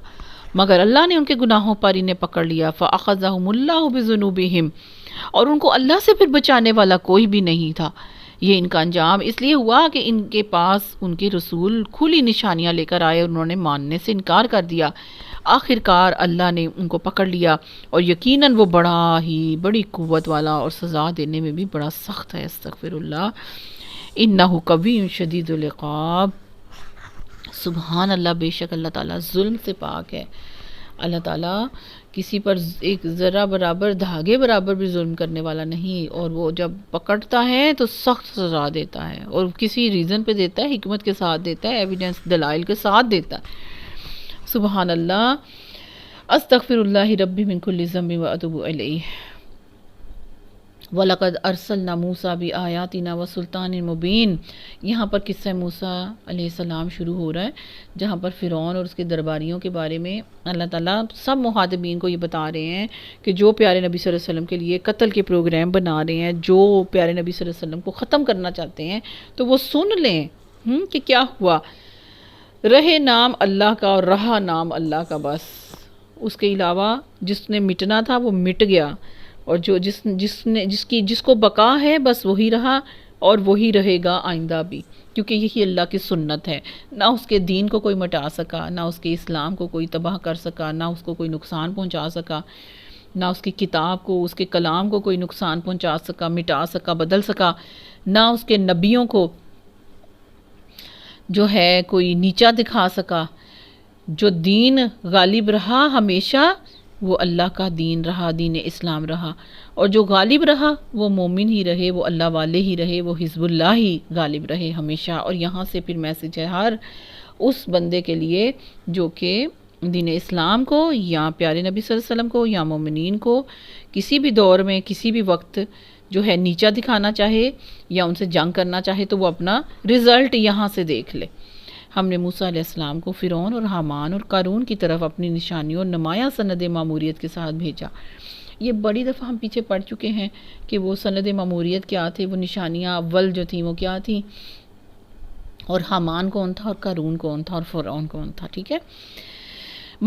مگر اللہ نے ان کے گناہوں پر انہیں پکڑ لیا، فَأَخَذَهُمُ اللَّهُ بِذُنُوبِهِمْ، اور ان کو اللہ سے پھر بچانے والا کوئی بھی نہیں تھا۔ یہ ان کا انجام اس لیے ہوا کہ ان کے پاس ان کے رسول کھلی نشانیاں لے کر آئے، انہوں نے ماننے سے انکار کر دیا، آخر کار اللہ نے ان کو پکڑ لیا، اور یقیناً وہ بڑی قوت والا اور سزا دینے میں بھی بڑا سخت ہے۔ استغفر اللہ، انہ قوی شدید العقاب۔ سبحان اللہ، بے شک اللہ تعالیٰ ظلم سے پاک ہے۔ اللہ تعالیٰ کسی پر ایک ذرہ برابر، دھاگے برابر بھی ظلم کرنے والا نہیں، اور وہ جب پکڑتا ہے تو سخت سزا دیتا ہے، اور کسی ریزن پہ دیتا ہے، حکمت کے ساتھ دیتا ہے، ایویڈنس دلائل کے ساتھ دیتا ہے۔ سبحان اللہ، استغفر اللہ ربی من کل ذنب واتوب الیہ۔ وَلَقَدْ أَرْسَلْنَا مُوسَىٰ بِآيَاتِنَا وَسُلْطَانٍ مُبِينٍ۔ یہاں پر قصہ موسیٰ علیہ السلام شروع ہو رہا ہے، جہاں پر فرعون اور اس کے درباریوں کے بارے میں اللہ تعالیٰ سب مخاطبین کو یہ بتا رہے ہیں کہ جو پیارے نبی صلی اللہ علیہ وسلم کے لیے قتل کے پروگرام بنا رہے ہیں، جو پیارے نبی صلی اللہ علیہ وسلم کو ختم کرنا چاہتے ہیں، تو وہ سن لیں کہ کیا ہوا۔ رہے نام اللہ کا اور رہا نام اللہ کا، بس اس کے علاوہ جس نے مٹنا تھا وہ مٹ گیا، اور جس کو بقا ہے بس وہی رہا، اور وہی رہے گا آئندہ بھی، کیونکہ یہی اللہ کی سنت ہے۔ نہ اس کے دین کو کوئی مٹا سکا، نہ اس کے اسلام کو کوئی تباہ کر سکا، نہ اس کو کوئی نقصان پہنچا سکا، نہ اس کی کتاب کو، اس کے کلام کو کوئی نقصان پہنچا سکا، مٹا سکا، بدل سکا، نہ اس کے نبیوں کو جو ہے کوئی نیچا دکھا سکا۔ جو دین غالب رہا ہمیشہ، وہ اللہ کا دین رہا، دین اسلام رہا، اور جو غالب رہا وہ مومن ہی رہے، وہ اللہ والے ہی رہے، وہ حزب اللہ ہی غالب رہے ہمیشہ۔ اور یہاں سے پھر میسج ہے ہر اس بندے کے لیے جو کہ دین اسلام کو یا پیارے نبی صلی اللہ علیہ وسلم کو یا مومنین کو کسی بھی دور میں کسی بھی وقت جو ہے نیچا دکھانا چاہے یا ان سے جنگ کرنا چاہے، تو وہ اپنا رزلٹ یہاں سے دیکھ لے۔ ہم نے موسیٰ علیہ السلام کو فرعون اور حامان اور قارون کی طرف اپنی نشانیوں اور نمایاں سند ماموریت کے ساتھ بھیجا۔ یہ بڑی دفعہ ہم پیچھے پڑ چکے ہیں کہ وہ سند ماموریت کیا تھے، وہ نشانیاں اول جو تھیں وہ کیا تھیں، اور حامان کون تھا، اور قارون کون تھا، اور فرعون کون تھا، ٹھیک ہے۔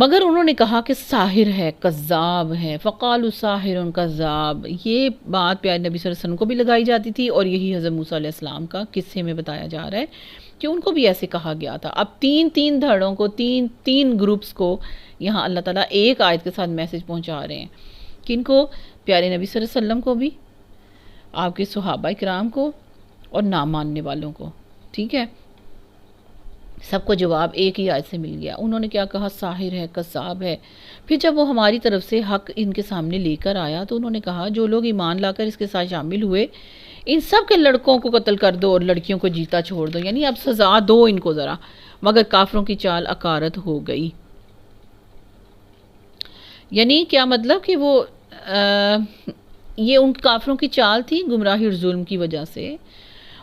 مگر انہوں نے کہا کہ ساحر ہے، کذاب ہے، فقالوا ساحر کذاب۔ یہ بات پیارے نبی صلی اللہ علیہ وسلم کو بھی لگائی جاتی تھی، اور یہی حضرت موسیٰ علیہ السلام کا قصے میں بتایا جا رہا ہے کہ ان کو بھی ایسے کہا گیا تھا۔ اب تین دھڑوں کو، تین گروپس کو یہاں اللہ تعالیٰ ایک آیت کے ساتھ میسج پہنچا رہے ہیں۔ کن کو؟ پیارے نبی صلی اللہ علیہ وسلم کو بھی، آپ کے صحابہ کرام کو، اور نہ ماننے والوں کو، ٹھیک ہے۔ سب کو جواب ایک ہی آیت سے مل گیا۔ انہوں نے کیا کہا؟ ساحر ہے، کذاب ہے۔ پھر جب وہ ہماری طرف سے حق ان کے سامنے لے کر آیا تو انہوں نے کہا جو لوگ ایمان لا کر اس کے ساتھ شامل ہوئے، ان سب کے لڑکوں کو قتل کر دو اور لڑکیوں کو جیتا چھوڑ دو، یعنی اب سزا دو ان کو ذرا۔ مگر کافروں کی چال اکارت ہو گئی۔ یعنی کیا مطلب کہ وہ یہ ان کافروں کی چال تھی گمراہی اور ظلم کی وجہ سے،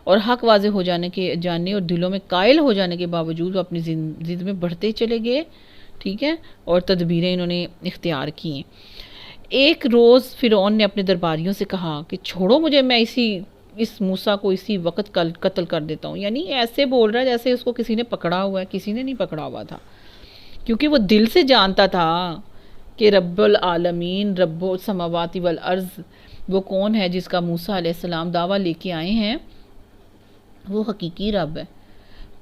اور حق واضح ہو جانے اور دلوں میں قائل ہو جانے کے باوجود وہ اپنی ضد میں بڑھتے چلے گئے، ٹھیک ہے، اور تدبیریں انہوں نے اختیار کی ہیں۔ ایک روز فرعون نے اپنے درباریوں سے کہا کہ چھوڑو مجھے، میں اس موسیٰ کو اسی وقت قتل کر دیتا ہوں۔ یعنی ایسے بول رہا ہے جیسے اس کو کسی نے پکڑا ہوا ہے۔ کسی نے نہیں پکڑا ہوا تھا، کیونکہ وہ دل سے جانتا تھا کہ رب العالمین، رب السماوات والارض، وہ کون ہے جس کا موسیٰ علیہ السلام دعویٰ لے کے آئے ہیں، وہ حقیقی رب ہے۔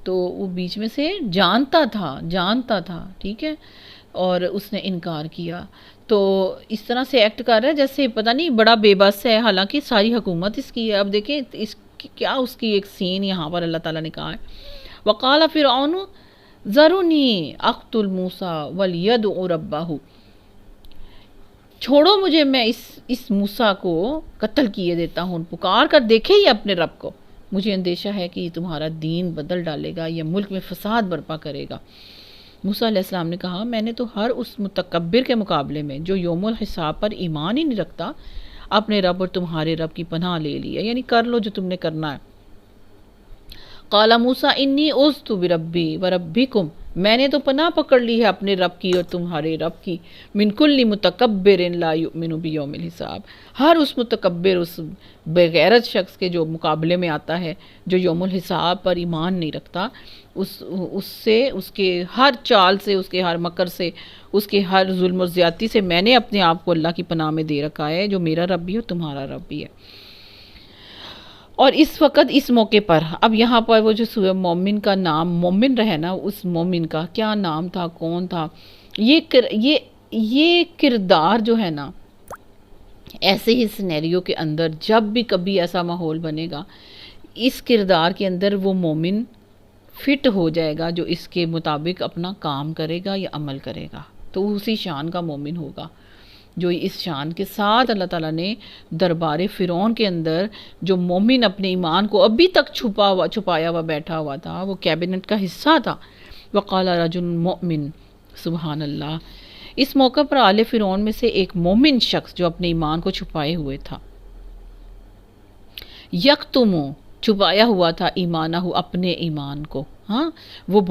تو وہ بیچ میں سے جانتا تھا، ٹھیک ہے، اور اس نے انکار کیا۔ تو اس طرح سے ایکٹ کر رہا ہے جیسے پتہ نہیں بڑا بے بس ہے، حالانکہ ساری حکومت اس کی ہے۔ اب دیکھیں کیا اس کی ایک سین یہاں پر اللہ تعالیٰ نے کہا ہے، وقال فرعون ذرونی اقتل موسیٰ ولیدع ربہ، چھوڑو مجھے، میں اس موسیٰ کو قتل کیے دیتا ہوں، پکار کر دیکھے ہی اپنے رب کو، مجھے اندیشہ ہے کہ یہ تمہارا دین بدل ڈالے گا، یہ ملک میں فساد برپا کرے گا۔ موسیٰ علیہ السلام نے کہا میں نے تو ہر اس متکبر کے مقابلے میں جو یوم الحساب پر ایمان ہی نہیں رکھتا اپنے رب اور تمہارے رب کی پناہ لے لی ہے، یعنی کر لو جو تم نے کرنا ہے۔ قال موسیٰ انی عذت بربی وربکم، میں نے تو پناہ پکڑ لی ہے اپنے رب کی اور تمہارے رب کی، من کل متکبر لا یؤمن بیوم الحساب، ہر اس متکبر، اس بغیرت شخص کے جو مقابلے میں آتا ہے، جو یوم الحساب پر ایمان نہیں رکھتا، اس سے، اس کے ہر چال سے، اس کے ہر مکر سے، اس کے ہر ظلم و زیادتی سے میں نے اپنے آپ کو اللہ کی پناہ میں دے رکھا ہے، جو میرا رب بھی ہے تمہارا رب بھی ہے۔ اور اس وقت اس موقع پر اب یہاں پر وہ جو سورہ مومن کا نام مومن رہے نا، اس مومن کا کیا نام تھا، کون تھا، یہ کردار جو ہے نا، ایسے ہی سینیریو کے اندر جب بھی کبھی ایسا ماحول بنے گا، اس کردار کے اندر وہ مومن فٹ ہو جائے گا جو اس کے مطابق اپنا کام کرے گا یا عمل کرے گا، تو اسی شان کا مومن ہوگا جو اس شان کے ساتھ اللہ تعالیٰ نے دربار فرعون کے اندر جو مومن اپنے ایمان کو ابھی تک چھپایا ہوا بیٹھا ہوا تھا، وہ کیبنٹ کا حصہ تھا۔ وقال رجل مؤمن، سبحان اللہ، اس موقع پر آل فرعون میں سے ایک مومن شخص جو اپنے ایمان کو چھپائے ہوئے تھا، یکتمو، چھپایا ہوا تھا، ایمانہ، اپنے ایمان کو، ہاں، وہ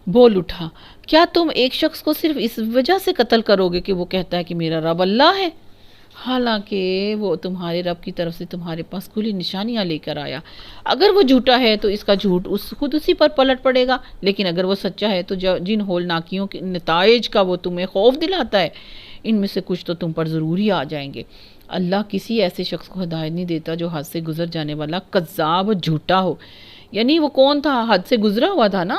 بول اٹھا، کیا تم ایک شخص کو صرف اس وجہ سے قتل کرو گے کہ وہ کہتا ہے کہ میرا رب اللہ ہے، حالانکہ وہ تمہارے رب کی طرف سے تمہارے پاس کھلی نشانیاں لے کر آیا؟ اگر وہ جھوٹا ہے تو اس کا جھوٹ خود اسی پر پلٹ پڑے گا، لیکن اگر وہ سچا ہے تو جن ہولناکیوں کے نتائج کا وہ تمہیں خوف دلاتا ہے، ان میں سے کچھ تو تم پر ضرور ہی آ جائیں گے۔ اللہ کسی ایسے شخص کو ہدایت نہیں دیتا جو حد سے گزر جانے والا کذاب اور جھوٹا ہو۔ یعنی وہ کون تھا؟ حد سے گزرا ہوا تھا نا،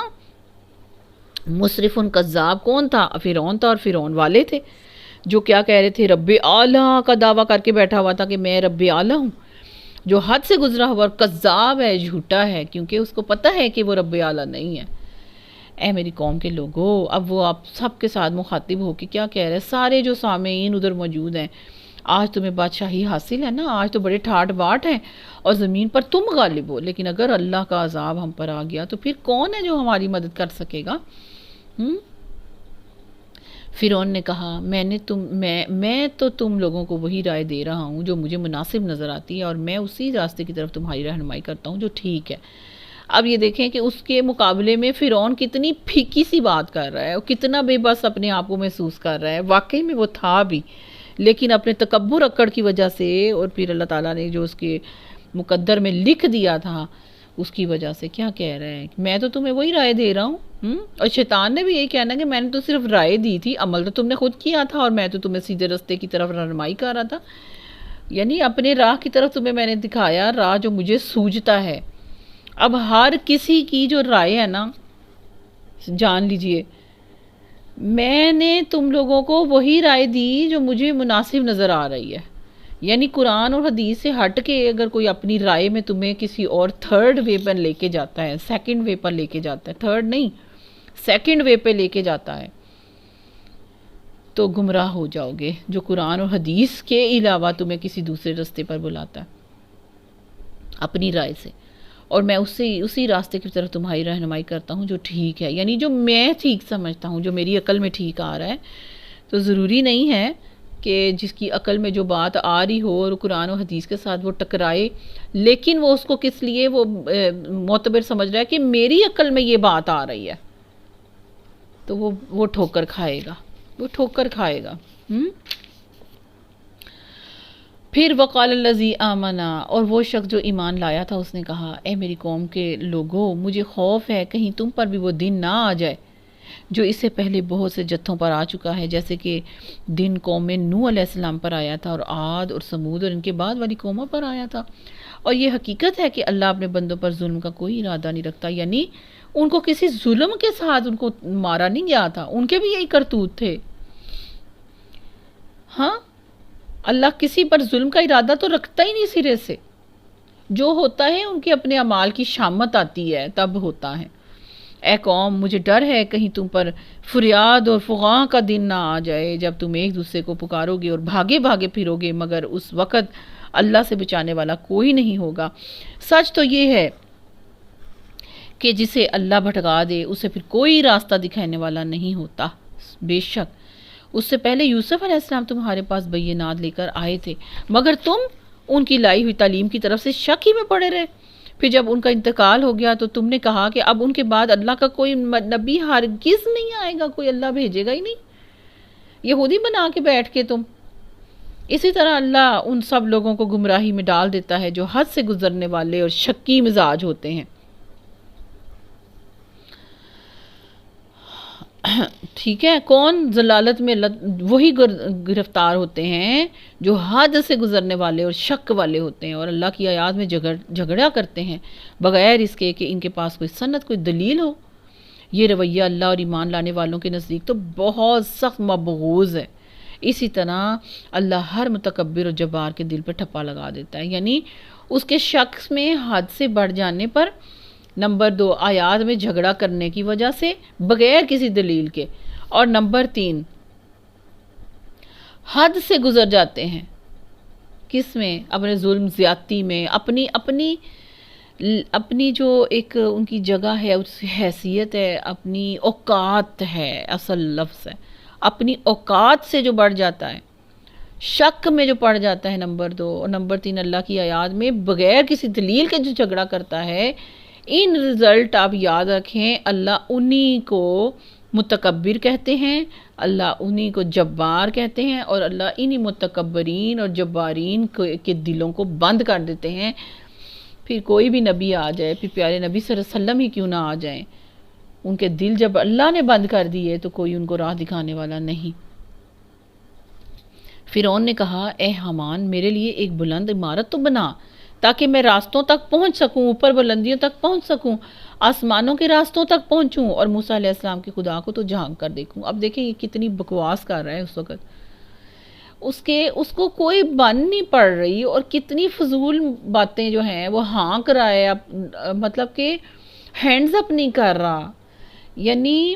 مصرف کذاب کون تھا؟ فرعون تھا، اور فرعون والے تھے جو کیا کہہ رہے تھے؟ رب اعلیٰ کا دعویٰ کر کے بیٹھا ہوا تھا کہ میں رب اعلیٰ ہوں، جو حد سے گزرا ہوا اور کذاب ہے، جھوٹا ہے، کیونکہ اس کو پتہ ہے کہ وہ رب اعلیٰ نہیں ہے۔ اے میری قوم کے لوگوں، اب وہ آپ سب کے ساتھ مخاطب ہو کے کیا کہہ رہے ہیں؟ سارے جو سامعین ادھر موجود ہیں، آج تمہیں بادشاہی حاصل ہے نا، آج تو بڑے ٹھاٹ باٹ ہیں اور زمین پر تم غالب ہو، لیکن اگر اللہ کا عذاب ہم پر آ گیا تو پھر کون ہے جو ہماری مدد کر سکے گا؟ فرعون نے کہا، میں تو تم لوگوں کو وہی رائے دے رہا ہوں جو مجھے مناسب نظر آتی ہے، اور میں اسی راستے کی طرف تمہاری رہنمائی کرتا ہوں جو ٹھیک ہے۔ اب یہ دیکھیں کہ اس کے مقابلے میں فرعون کتنی پھیکی سی بات کر رہا ہے اور کتنا بے بس اپنے آپ کو محسوس کر رہا ہے، واقعی میں وہ تھا بھی، لیکن اپنے تکبر اکڑ کی وجہ سے، اور پھر اللہ تعالیٰ نے جو اس کے مقدر میں لکھ دیا تھا اس کی وجہ سے کیا کہہ رہے ہیں؟ میں تو تمہیں وہی رائے دے رہا ہوں، اور شیطان نے بھی یہی کہنا کہ میں نے تو صرف رائے دی تھی، عمل تو تم نے خود کیا تھا، اور میں تو تمہیں سیدھے راستے کی طرف رہنمائی کر رہا تھا، یعنی اپنے راہ کی طرف تمہیں میں نے دکھایا، راہ جو مجھے سوجتا ہے۔ اب ہر کسی کی جو رائے ہے نا، جان لیجئے، میں نے تم لوگوں کو وہی رائے دی جو مجھے مناسب نظر آ رہی ہے، یعنی قرآن اور حدیث سے ہٹ کے اگر کوئی اپنی رائے میں تمہیں کسی اور تھرڈ وے پر لے کے جاتا ہے، سیکنڈ وے پر لے کے جاتا ہے، تھرڈ نہیں، سیکنڈ وے پہ لے کے جاتا ہے، تو گمراہ ہو جاؤ گے۔ جو قرآن اور حدیث کے علاوہ تمہیں کسی دوسرے راستے پر بلاتا ہے اپنی رائے سے، اور میں اسی راستے کی طرف تمہاری رہنمائی کرتا ہوں جو ٹھیک ہے، یعنی جو میں ٹھیک سمجھتا ہوں، جو میری عقل میں ٹھیک آ رہا ہے، تو ضروری نہیں ہے کہ جس کی عقل میں جو بات آ رہی ہو اور قرآن و حدیث کے ساتھ وہ ٹکرائے، لیکن وہ اس کو کس لیے وہ معتبر سمجھ رہا ہے کہ میری عقل میں یہ بات آ رہی ہے، تو وہ ٹھوکر کھائے گا، وہ ٹھوکر کھائے گا۔ پھر وقال الذی آمنا، اور وہ شخص جو ایمان لایا تھا اس نے کہا، اے میری قوم کے لوگوں، مجھے خوف ہے کہیں تم پر بھی وہ دن نہ آ جائے جو اس سے پہلے بہت سے جتھوں پر آ چکا ہے، جیسے کہ دن قوم نوح علیہ السلام پر آیا تھا، اور عاد اور سمود اور ان کے بعد والی قوموں پر آیا تھا۔ اور یہ حقیقت ہے کہ اللہ اپنے بندوں پر ظلم کا کوئی ارادہ نہیں رکھتا، یعنی ان کو کسی ظلم کے ساتھ ان کو مارا نہیں گیا تھا، ان کے بھی یہی کرتوت تھے۔ ہاں، اللہ کسی پر ظلم کا ارادہ تو رکھتا ہی نہیں سرے سے، جو ہوتا ہے ان کے اپنے اعمال کی شامت آتی ہے تب ہوتا ہے۔ اے قوم، مجھے ڈر ہے کہیں تم پر فریاد اور فغاں کا دن نہ آ جائے جب تم ایک دوسرے کو پکارو گے اور بھاگے بھاگے پھرو گے، مگر اس وقت اللہ سے بچانے والا کوئی نہیں ہوگا۔ سچ تو یہ ہے کہ جسے اللہ بھٹکا دے اسے پھر کوئی راستہ دکھانے والا نہیں ہوتا۔ بے شک اس سے پہلے یوسف علیہ السلام تمہارے پاس بینات لے کر آئے تھے، مگر تم ان کی لائی ہوئی تعلیم کی طرف سے شک ہی میں پڑے رہے۔ پھر جب ان کا انتقال ہو گیا تو تم نے کہا کہ اب ان کے بعد اللہ کا کوئی نبی ہرگز نہیں آئے گا، کوئی اللہ بھیجے گا ہی نہیں، یہودی بنا کے بیٹھ کے تم۔ اسی طرح اللہ ان سب لوگوں کو گمراہی میں ڈال دیتا ہے جو حد سے گزرنے والے اور شکی مزاج ہوتے ہیں۔ ٹھیک ہے، کون ضلالت میں وہی گرفتار ہوتے ہیں جو حد سے گزرنے والے اور شک والے ہوتے ہیں اور اللہ کی آیات میں جھگڑا کرتے ہیں بغیر اس کے کہ ان کے پاس کوئی سند، کوئی دلیل ہو۔ یہ رویہ اللہ اور ایمان لانے والوں کے نزدیک تو بہت سخت مبغوض ہے۔ اسی طرح اللہ ہر متکبر اور جبار کے دل پر ٹھپا لگا دیتا ہے، یعنی اس کے شخص میں حد سے بڑھ جانے پر، نمبر 2 آیات میں جھگڑا کرنے کی وجہ سے بغیر کسی دلیل کے، اور نمبر 3 حد سے گزر جاتے ہیں کس میں؟ اپنے ظلم زیادتی میں، اپنی جو ایک ان کی جگہ ہے، اس کی حیثیت ہے، اپنی اوقات ہے، اصل لفظ ہے، اپنی اوقات سے جو بڑھ جاتا ہے، شک میں جو پڑ جاتا ہے، نمبر 2، اور نمبر 3 اللہ کی آیات میں بغیر کسی دلیل کے جو جھگڑا کرتا ہے۔ ان رزلٹ آپ یاد رکھیں، اللہ انہی کو متکبر کہتے ہیں، اللہ انہی کو جبار کہتے ہیں، اور اللہ انہی متکبرین اور جبارین کے دلوں کو بند کر دیتے ہیں۔ پھر کوئی بھی نبی آ جائے، پھر پیارے نبی صلی اللہ علیہ وسلم ہی کیوں نہ آ جائیں، ان کے دل جب اللہ نے بند کر دیے تو کوئی ان کو راہ دکھانے والا نہیں۔ فرعون نے کہا، اے حامان میرے لیے ایک بلند عمارت تو بنا تاکہ میں راستوں تک پہنچ سکوں، اوپر بلندیوں تک پہنچ سکوں، آسمانوں کے راستوں تک پہنچوں اور موسیٰ علیہ السلام کے خدا کو تو جھانک کر دیکھوں۔ اب دیکھیں یہ کتنی بکواس کر رہا ہے اس وقت، اس کو کوئی بن نہیں پڑ رہی، اور کتنی فضول باتیں جو ہیں وہ ہانک رہا ہے، مطلب کہ ہینڈز اپ نہیں کر رہا، یعنی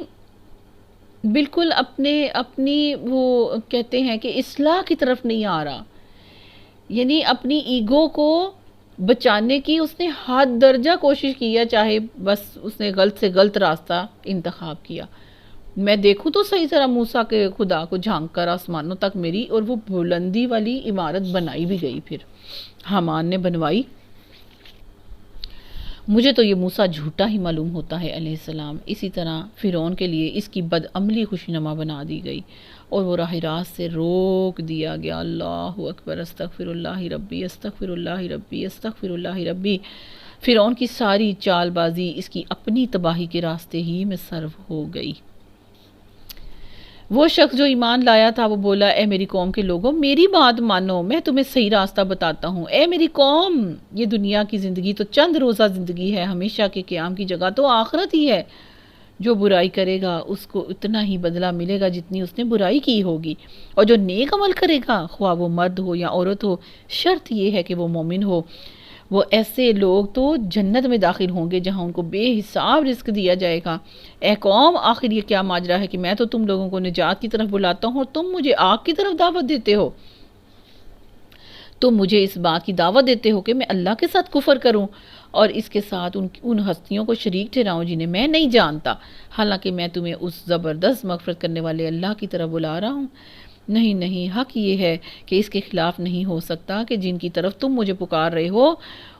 بالکل اپنی وہ کہتے ہیں کہ اصلاح کی طرف نہیں آ رہا، یعنی اپنی ایگو کو بچانے کی اس نے حد درجہ کوشش کیا، چاہے بس اس نے غلط سے غلط راستہ انتخاب کیا۔ میں دیکھوں تو صحیح طرح موسیٰ کے خدا کو جھانک کر آسمانوں تک میری، اور وہ بلندی والی عمارت بنائی بھی گئی، پھر حامان نے بنوائی۔ مجھے تو یہ موسیٰ جھوٹا ہی معلوم ہوتا ہے علیہ السلام۔ اسی طرح فرعون کے لیے اس کی بدعملی خوشنما بنا دی گئی اور وہ راہ راست سے روک دیا گیا۔ اللہ اکبر، استغفر اللہ ربی، استغفر اللہ ربی، استغفر اللہ ربی۔ فرعون کی ساری چال بازی اس کی اپنی تباہی کے راستے ہی میں صرف ہو گئی۔ وہ شخص جو ایمان لایا تھا وہ بولا، اے میری قوم کے لوگوں میری بات مانو، میں تمہیں صحیح راستہ بتاتا ہوں۔ اے میری قوم، یہ دنیا کی زندگی تو چند روزہ زندگی ہے، ہمیشہ کے قیام کی جگہ تو آخرت ہی ہے۔ جو برائی کرے گا اس کو اتنا ہی بدلہ ملے گا جتنی اس نے برائی کی ہوگی، اور جو نیک عمل کرے گا، خواہ وہ مرد ہو یا عورت ہو، شرط یہ ہے کہ وہ مومن ہو، وہ ایسے لوگ تو جنت میں داخل ہوں گے جہاں ان کو بے حساب رزق دیا جائے گا۔ اے قوم، آخر یہ کیا ماجرا ہے کہ میں تو تم لوگوں کو نجات کی طرف بلاتا ہوں اور تم مجھے آگ کی طرف دعوت دیتے ہو؟ تم مجھے اس بات کی دعوت دیتے ہو کہ میں اللہ کے ساتھ کفر کروں اور اس کے ساتھ ان ہستیوں کو شریک ٹھہراؤں جنہیں میں نہیں جانتا، حالانکہ میں تمہیں اس زبردست مغفرت کرنے والے اللہ کی طرف بلا رہا ہوں۔ نہیں نہیں، حق یہ ہے کہ اس کے خلاف نہیں ہو سکتا کہ جن کی طرف تم مجھے پکار رہے ہو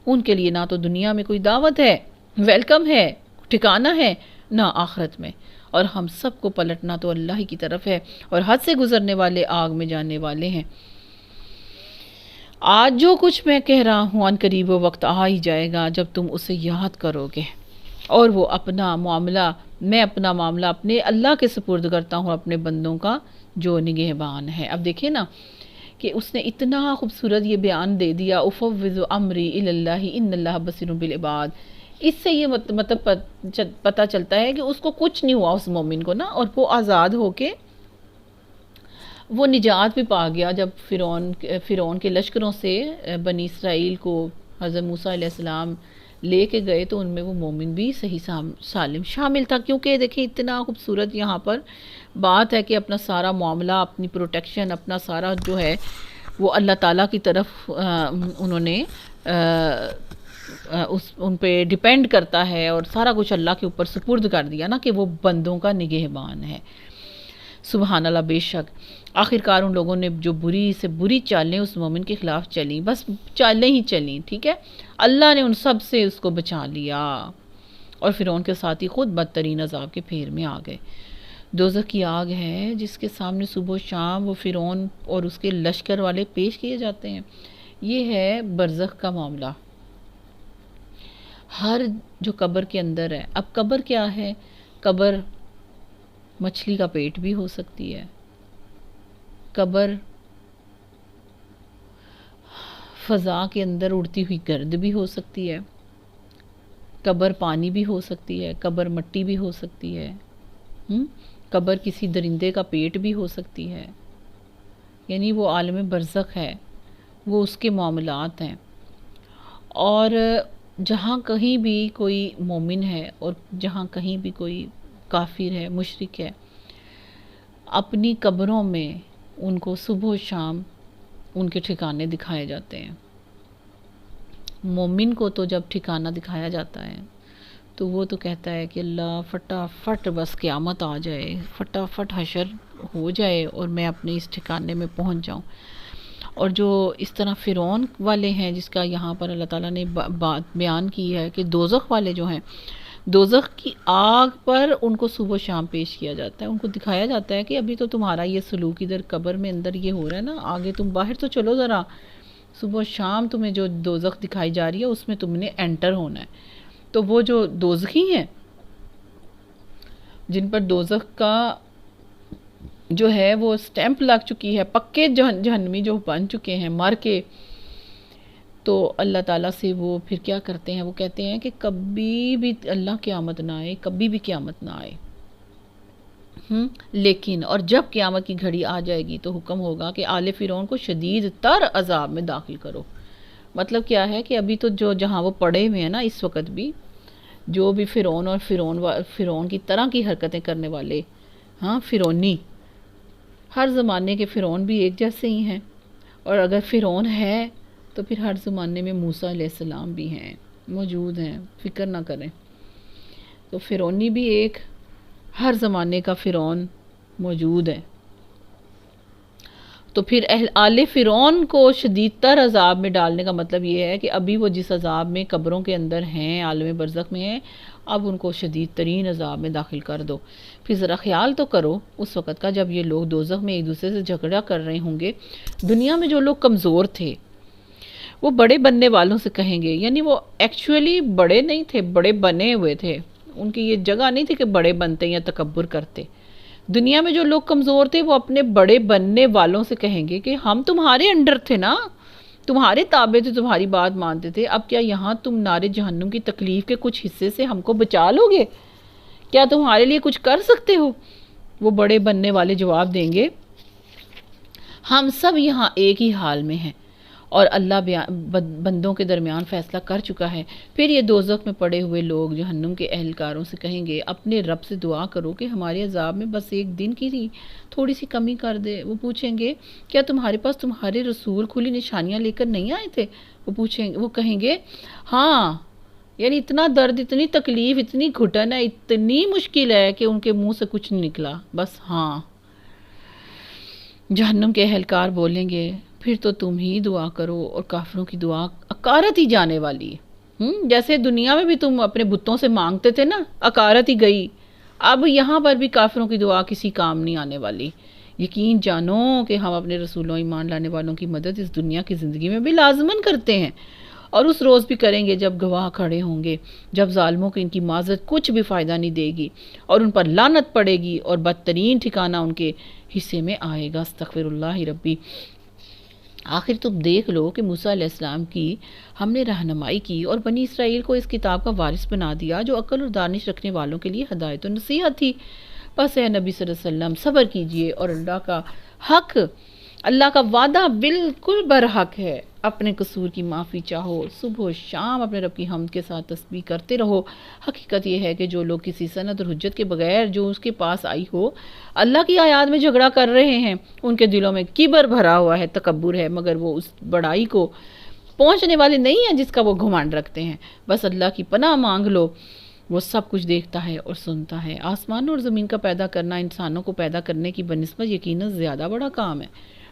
ان کے لیے نہ تو دنیا میں کوئی دعوت ہے، ویلکم ہے، ٹھکانہ ہے، نہ آخرت میں، اور ہم سب کو پلٹنا تو اللہ ہی کی طرف ہے، اور حد سے گزرنے والے آگ میں جانے والے ہیں۔ آج جو کچھ میں کہہ رہا ہوں ان قریب وہ وقت آ ہی جائے گا جب تم اسے یاد کرو گے، اور وہ میں اپنا معاملہ اپنے اللہ کے سپرد کرتا ہوں، اپنے بندوں کا جو نگہبان ہے۔ اب دیکھیں نا کہ اس نے اتنا خوبصورت یہ بیان دے دیا، افوض امری الی اللہ ان اللہ بصیر بالعباد۔ اس سے یہ مطلب پتہ چلتا ہے کہ اس کو کچھ نہیں ہوا، اس مومن کو نا، اور وہ آزاد ہو کے وہ نجات بھی پا گیا۔ جب فرعون کے لشکروں سے بنی اسرائیل کو حضرت موسیٰ علیہ السلام لے کے گئے تو ان میں وہ مومن بھی صحیح سالم شامل تھا، کیونکہ دیکھیں اتنا خوبصورت یہاں پر بات ہے کہ اپنا سارا معاملہ، اپنی پروٹیکشن، اپنا سارا جو ہے وہ اللہ تعالیٰ کی طرف انہوں نے ان پہ ڈیپینڈ کرتا ہے، اور سارا کچھ اللہ کے اوپر سپرد کر دیا نا کہ وہ بندوں کا نگہبان ہے۔ سبحان اللہ، بے شک آخرکار ان لوگوں نے جو بری سے بری چالیں اس مومن کے خلاف چلیں، بس چالیں ہی چلیں، ٹھیک ہے، اللہ نے ان سب سے اس کو بچا لیا، اور فرعون کے ساتھ ہی خود بدترین عذاب کے پھیر میں آ گئے۔ دوزخ کی آگ ہے جس کے سامنے صبح و شام وہ فرعون اور اس کے لشکر والے پیش کیے جاتے ہیں۔ یہ ہے برزخ کا معاملہ۔ ہر جو قبر کے اندر ہے، اب قبر کیا ہے؟ قبر مچھلی کا پیٹ بھی ہو سکتی ہے، قبر فضا کے اندر اڑتی ہوئی گرد بھی ہو سکتی ہے، قبر پانی بھی ہو سکتی ہے، قبر مٹی بھی ہو سکتی ہے، قبر کسی درندے کا پیٹ بھی ہو سکتی ہے، یعنی وہ عالم برزخ ہے، وہ اس کے معاملات ہیں۔ اور جہاں کہیں بھی کوئی مومن ہے اور جہاں کہیں بھی کوئی کافر ہے، مشرک ہے، اپنی قبروں میں ان کو صبح و شام ان کے ٹھکانے دکھائے جاتے ہیں۔ مومن کو تو جب ٹھکانہ دکھایا جاتا ہے تو وہ تو کہتا ہے کہ اللہ فٹافٹ بس قیامت آ جائے، فٹافٹ حشر ہو جائے اور میں اپنے اس ٹھکانے میں پہنچ جاؤں۔ اور جو اس طرح فرعون والے ہیں جس کا یہاں پر اللہ تعالیٰ نے بات بیان کی ہے کہ دوزخ والے جو ہیں، دوزخ کی آگ پر ان کو صبح و شام پیش کیا جاتا ہے، ان کو دکھایا جاتا ہے کہ ابھی تو تمہارا یہ سلوک ادھر قبر میں اندر یہ ہو رہا ہے نا، آگے تم باہر تو چلو ذرا، صبح و شام تمہیں جو دوزخ دکھائی جا رہی ہے اس میں تم نے انٹر ہونا ہے۔ تو وہ جو دوزخی ہیں جن پر دوزخ کا جو ہے وہ سٹیمپ لگ چکی ہے، پکے جہنمی جو بن چکے ہیں مر کے، تو اللہ تعالیٰ سے وہ پھر کیا کرتے ہیں؟ وہ کہتے ہیں کہ کبھی بھی اللہ قیامت نہ آئے، کبھی بھی قیامت نہ آئے۔ لیکن اور جب قیامت کی گھڑی آ جائے گی تو حکم ہوگا کہ آل فرعون کو شدید تر عذاب میں داخل کرو۔ مطلب کیا ہے کہ ابھی تو جو جہاں وہ پڑے ہوئے ہیں نا اس وقت بھی، جو بھی فرعون اور فرعون کی طرح کی حرکتیں کرنے والے، فرعونی، ہر زمانے کے فرعون بھی ایک جیسے ہی ہیں، اور اگر فرعون ہے تو پھر ہر زمانے میں موسیٰ علیہ السلام بھی ہیں، موجود ہیں، فکر نہ کریں۔ تو فرعونی بھی ایک، ہر زمانے کا فرعون موجود ہے۔ تو پھر آل فرعون کو شدید تر عذاب میں ڈالنے کا مطلب یہ ہے کہ ابھی وہ جس عذاب میں قبروں کے اندر ہیں، عالم برزخ میں ہیں، اب ان کو شدید ترین عذاب میں داخل کر دو۔ پھر ذرا خیال تو کرو اس وقت کا جب یہ لوگ دوزخ میں ایک دوسرے سے جھگڑا کر رہے ہوں گے، دنیا میں جو لوگ کمزور تھے وہ بڑے بننے والوں سے کہیں گے، یعنی وہ ایکچولی بڑے نہیں تھے، بڑے بنے ہوئے تھے، ان کی یہ جگہ نہیں تھی کہ بڑے بنتے یا تکبر کرتے۔ دنیا میں جو لوگ کمزور تھے وہ اپنے بڑے بننے والوں سے کہیں گے کہ ہم تمہارے انڈر تھے نا، تمہارے تابع تھے، تمہاری بات مانتے تھے، اب کیا یہاں تم نار جہنم کی تکلیف کے کچھ حصے سے ہم کو بچا لو گے؟ کیا تمہارے لیے کچھ کر سکتے ہو؟ وہ بڑے بننے والے جواب دیں گے ہم سب یہاں ایک ہی حال میں ہیں، اور اللہ بندوں کے درمیان فیصلہ کر چکا ہے۔ پھر یہ دوزخ میں پڑے ہوئے لوگ جہنم کے اہلکاروں سے کہیں گے اپنے رب سے دعا کرو کہ ہمارے عذاب میں بس ایک دن کی تھوڑی سی کمی کر دے۔ وہ پوچھیں گے کیا تمہارے پاس تمہارے رسول کھلی نشانیاں لے کر نہیں آئے تھے؟ وہ کہیں گے ہاں، یعنی اتنا درد، اتنی تکلیف، اتنی گھٹن ہے، اتنی مشکل ہے کہ ان کے منہ سے کچھ نہیں نکلا، بس ہاں۔ جہنم کے اہلکار بولیں گے پھر تو تم ہی دعا کرو، اور کافروں کی دعا اکارت ہی جانے والی ہے۔ جیسے دنیا میں بھی تم اپنے بتوں سے مانگتے تھے نا، اکارت ہی گئی، اب یہاں پر بھی کافروں کی دعا کسی کام نہیں آنے والی۔ یقین جانو کہ ہم اپنے رسولوں ایمان لانے والوں کی مدد اس دنیا کی زندگی میں بھی لازماً کرتے ہیں، اور اس روز بھی کریں گے جب گواہ کھڑے ہوں گے، جب ظالموں کی ان کی معذرت کچھ بھی فائدہ نہیں دے گی، اور ان پر لعنت پڑے گی، اور بدترین ٹھکانہ ان کے حصے میں آئے گا۔ استغفر اللہ ربی۔ آخر تم دیکھ لو کہ موسیٰ علیہ السلام کی ہم نے رہنمائی کی اور بنی اسرائیل کو اس کتاب کا وارث بنا دیا جو عقل اور دانش رکھنے والوں کے لیے ہدایت و نصیحت تھی۔ بس اے نبی صلی اللہ علیہ وسلم صبر کیجئے، اور اللہ کا وعدہ بالکل برحق ہے۔ اپنے قصور کی معافی چاہو، صبح و شام اپنے رب کی حمد کے ساتھ تسبیح کرتے رہو۔ حقیقت یہ ہے کہ جو لوگ کسی سند اور حجت کے بغیر جو اس کے پاس آئی ہو اللہ کی آیات میں جھگڑا کر رہے ہیں، ان کے دلوں میں کبر بھرا ہوا ہے، تکبر ہے، مگر وہ اس بڑائی کو پہنچنے والے نہیں ہیں جس کا وہ گھمنڈ رکھتے ہیں۔ بس اللہ کی پناہ مانگ لو وہ سب کچھ دیکھتا ہے اور سنتا ہے۔ آسمان اور زمین کا پیدا کرنا انسانوں کو پیدا کرنے کی بنسبت یقیناً زیادہ بڑا کام ہے،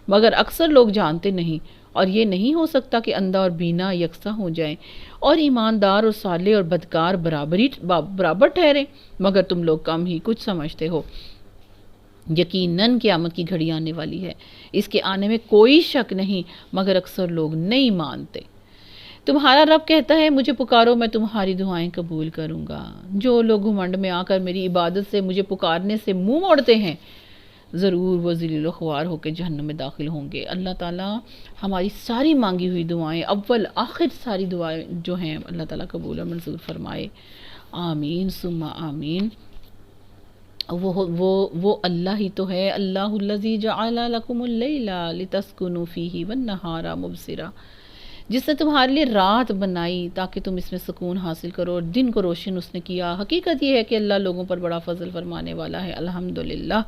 مگر اکثر لوگ جانتے نہیں، اور یہ نہیں ہو سکتا کہ اندھا اور بینا یکساں ہو جائیں اور ایماندار اور صالح اور بدکار برابر ٹھہریں، مگر تم لوگ کم ہی کچھ سمجھتے ہو۔ یقیناً قیامت کی گھڑی آنے والی ہے، اس کے آنے میں کوئی شک نہیں، مگر اکثر لوگ نہیں مانتے۔ تمہارا رب کہتا ہے مجھے پکارو، میں تمہاری دعائیں قبول کروں گا۔ جو لوگ گھمنڈ میں آ کر میری عبادت سے مجھے پکارنے سے منہ موڑتے ہیں، ضرور وہ ذلیل و خوار ہو کے جہنم میں داخل ہوں گے۔ اللہ تعالیٰ ہماری ساری مانگی ہوئی دعائیں اول آخر ساری دعائیں جو ہیں اللہ تعالیٰ قبول اور منظور فرمائے، آمین ثم آمین۔ وہ اللہ ہی تو ہے، اللہ الذی جعل لکم اللیل لتسکنوا فیہ والنہار مبصرا، جس نے تمہارے لیے رات بنائی تاکہ تم اس میں سکون حاصل کرو، اور دن کو روشن اس نے کیا۔ حقیقت یہ ہے کہ اللہ لوگوں پر بڑا فضل فرمانے والا ہے، الحمدللہ،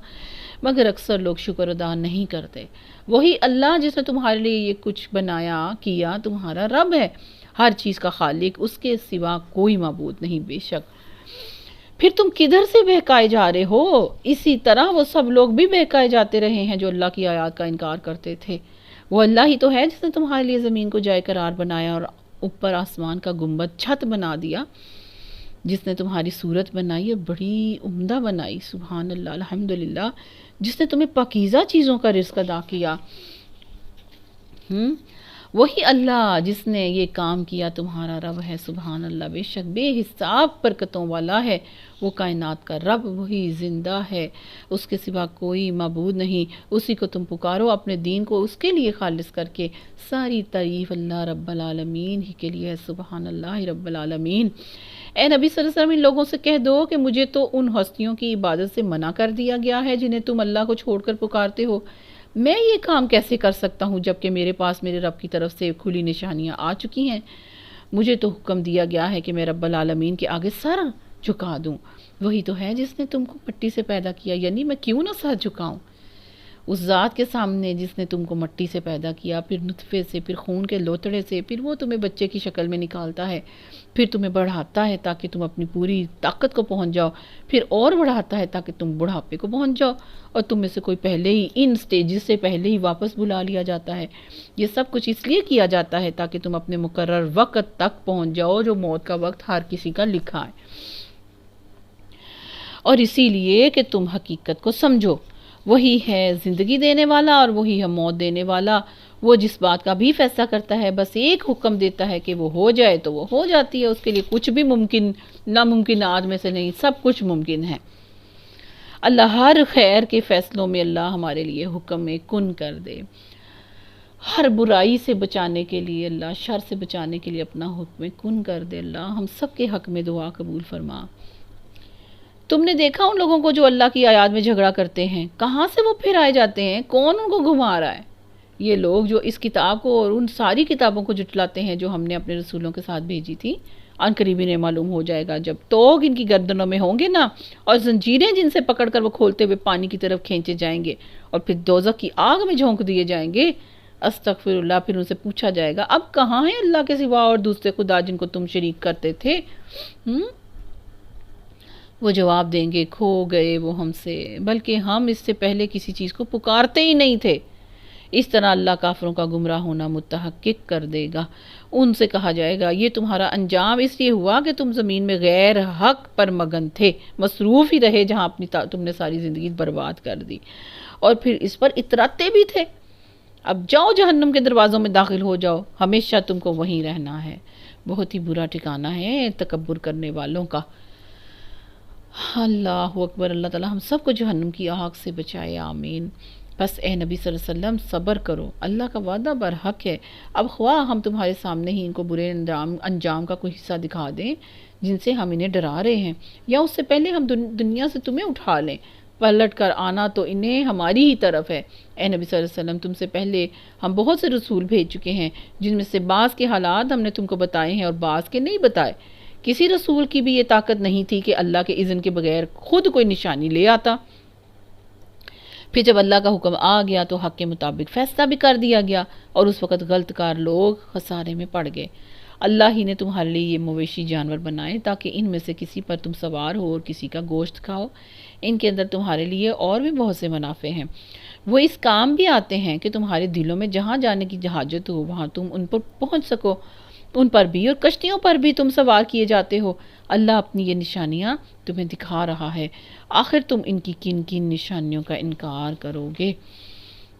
مگر اکثر لوگ شکر ادا نہیں کرتے۔ وہی اللہ جس نے تمہارے لیے یہ کچھ بنایا کیا تمہارا رب ہے، ہر چیز کا خالق، اس کے سوا کوئی معبود نہیں۔ بے شک پھر تم کدھر سے بہکائے جا رہے ہو؟ اسی طرح وہ سب لوگ بھی بہکائے جاتے رہے ہیں جو اللہ کی آیات کا انکار کرتے تھے۔ وہ اللہ ہی تو ہے جس نے تمہارے لیے زمین کو جائے قرار بنایا اور اوپر آسمان کا گنبد چھت بنا دیا، جس نے تمہاری صورت بنائی اور بڑی عمدہ بنائی، سبحان اللہ، الحمدللہ، جس نے تمہیں پاکیزہ چیزوں کا رزق عطا کیا۔ وہی اللہ جس نے یہ کام کیا تمہارا رب ہے، سبحان اللہ، بے شک بے حساب برکتوں والا ہے وہ کائنات کا رب، وہی زندہ ہے، اس کے سوا کوئی معبود نہیں، اسی کو تم پکارو، اپنے دین کو اس کے لیے خالص کر کے۔ ساری تعریف اللہ رب العالمین ہی کے لیے ہے، سبحان اللہ رب العالمین۔ اے نبی صلی اللہ علیہ وسلم، ان لوگوں سے کہہ دو کہ مجھے تو ان ہستیوں کی عبادت سے منع کر دیا گیا ہے جنہیں تم اللہ کو چھوڑ کر پکارتے ہو۔ میں یہ کام کیسے کر سکتا ہوں جبکہ میرے پاس میرے رب کی طرف سے کھلی نشانیاں آ چکی ہیں؟ مجھے تو حکم دیا گیا ہے کہ میں رب العالمین کے آگے سر جھکا دوں۔ وہی تو ہے جس نے تم کو مٹی سے پیدا کیا، یعنی میں کیوں نہ سر جھکاؤں اس ذات کے سامنے جس نے تم کو مٹی سے پیدا کیا، پھر نطفے سے، پھر خون کے لوتڑے سے، پھر وہ تمہیں بچے کی شکل میں نکالتا ہے، پھر تمہیں بڑھاتا ہے تاکہ تم اپنی پوری طاقت کو پہنچ جاؤ، پھر اور بڑھاتا ہے تاکہ تم بڑھاپے کو پہنچ جاؤ، اور تم میں سے کوئی پہلے ہی ان سٹیجز سے پہلے ہی واپس بلا لیا جاتا ہے۔ یہ سب کچھ اس لیے کیا جاتا ہے تاکہ تم اپنے مقرر وقت تک پہنچ جاؤ، جو موت کا وقت ہر کسی کا لکھا ہے، اور اسی لیے کہ تم حقیقت کو سمجھو۔ وہی ہے زندگی دینے والا اور وہی ہے موت دینے والا، وہ جس بات کا بھی فیصلہ کرتا ہے بس ایک حکم دیتا ہے کہ وہ ہو جائے تو وہ ہو جاتی ہے، اس کے لیے کچھ بھی ممکن ناممکنات میں سے نہیں، سب کچھ ممکن ہے۔ اللہ ہر خیر کے فیصلوں میں اللہ ہمارے لیے حکم کن کر دے، ہر برائی سے بچانے کے لیے اللہ، شر سے بچانے کے لیے اپنا حکم کن کر دے۔ اللہ ہم سب کے حق میں دعا قبول فرما۔ تم نے دیکھا ان لوگوں کو جو اللہ کی آیات میں جھگڑا کرتے ہیں، کہاں سے وہ پھر آئے جاتے ہیں؟ کون ان کو گھما رہا ہے؟ یہ لوگ جو اس کتاب کو اور ان ساری کتابوں کو جھٹلاتے ہیں جو ہم نے اپنے رسولوں کے ساتھ بھیجی تھی، ان قریب انہیں معلوم ہو جائے گا جب توگ ان کی گردنوں میں ہوں گے نا، اور زنجیریں جن سے پکڑ کر وہ کھولتے ہوئے پانی کی طرف کھینچے جائیں گے اور پھر دوزخ کی آگ میں جھونک دیے جائیں گے۔ استغفر اللہ، پھر ان سے پوچھا جائے گا اب کہاں ہیں اللہ کے سوا اور دوسرے خدا جن کو تم شریک کرتے تھے؟ وہ جواب دیں گے کھو گئے وہ ہم سے، بلکہ ہم اس سے پہلے کسی چیز کو پکارتے ہی نہیں تھے۔ اس طرح اللہ کافروں کا گمراہ ہونا متحقق کر دے گا۔ ان سے کہا جائے گا یہ تمہارا انجام اس لیے ہوا کہ تم زمین میں غیر حق پر مگن تھے، مصروف ہی رہے جہاں تم نے ساری زندگی برباد کر دی، اور پھر اس پر اتراتے بھی تھے۔ اب جاؤ جہنم کے دروازوں میں داخل ہو جاؤ، ہمیشہ تم کو وہیں رہنا ہے۔ بہت ہی برا ٹھکانہ ہے تکبر کرنے والوں کا۔ اللہ اکبر، اللہ تعالی ہم سب کو جہنم کی آگ سے بچائے، آمین۔ بس اے نبی صلی اللہ علیہ وسلم صبر کرو، اللہ کا وعدہ برحق ہے۔ اب خواہ ہم تمہارے سامنے ہی ان کو برے انجام کا کوئی حصہ دکھا دیں جن سے ہم انہیں ڈرا رہے ہیں، یا اس سے پہلے ہم دنیا سے تمہیں اٹھا لیں، پلٹ کر آنا تو انہیں ہماری ہی طرف ہے۔ اے نبی صلی اللہ علیہ وسلم تم سے پہلے ہم بہت سے رسول بھیج چکے ہیں جن میں سے بعض کے حالات ہم نے تم کو بتائے ہیں اور بعض کے نہیں بتائے۔ کسی رسول کی بھی یہ طاقت نہیں تھی کہ اللہ کے اذن کے بغیر خود کوئی نشانی لے آتا۔ پھر جب اللہ کا حکم آ گیا تو حق کے مطابق فیصلہ بھی کر دیا گیا، اور اس وقت غلط کار لوگ خسارے میں پڑ گئے۔ اللہ ہی نے تمہارے لیے یہ مویشی جانور بنائے تاکہ ان میں سے کسی پر تم سوار ہو اور کسی کا گوشت کھاؤ، ان کے اندر تمہارے لیے اور بھی بہت سے منافع ہیں، وہ اس کام بھی آتے ہیں کہ تمہارے دلوں میں جہاں جانے کی حاجت ہو وہاں تم ان پر پہنچ سکو، ان پر بھی اور کشتیوں پر بھی تم سوار کیے جاتے ہو۔ اللہ اپنی یہ نشانیاں تمہیں دکھا رہا ہے، آخر تم ان کی کن کن نشانیوں کا انکار کرو گے؟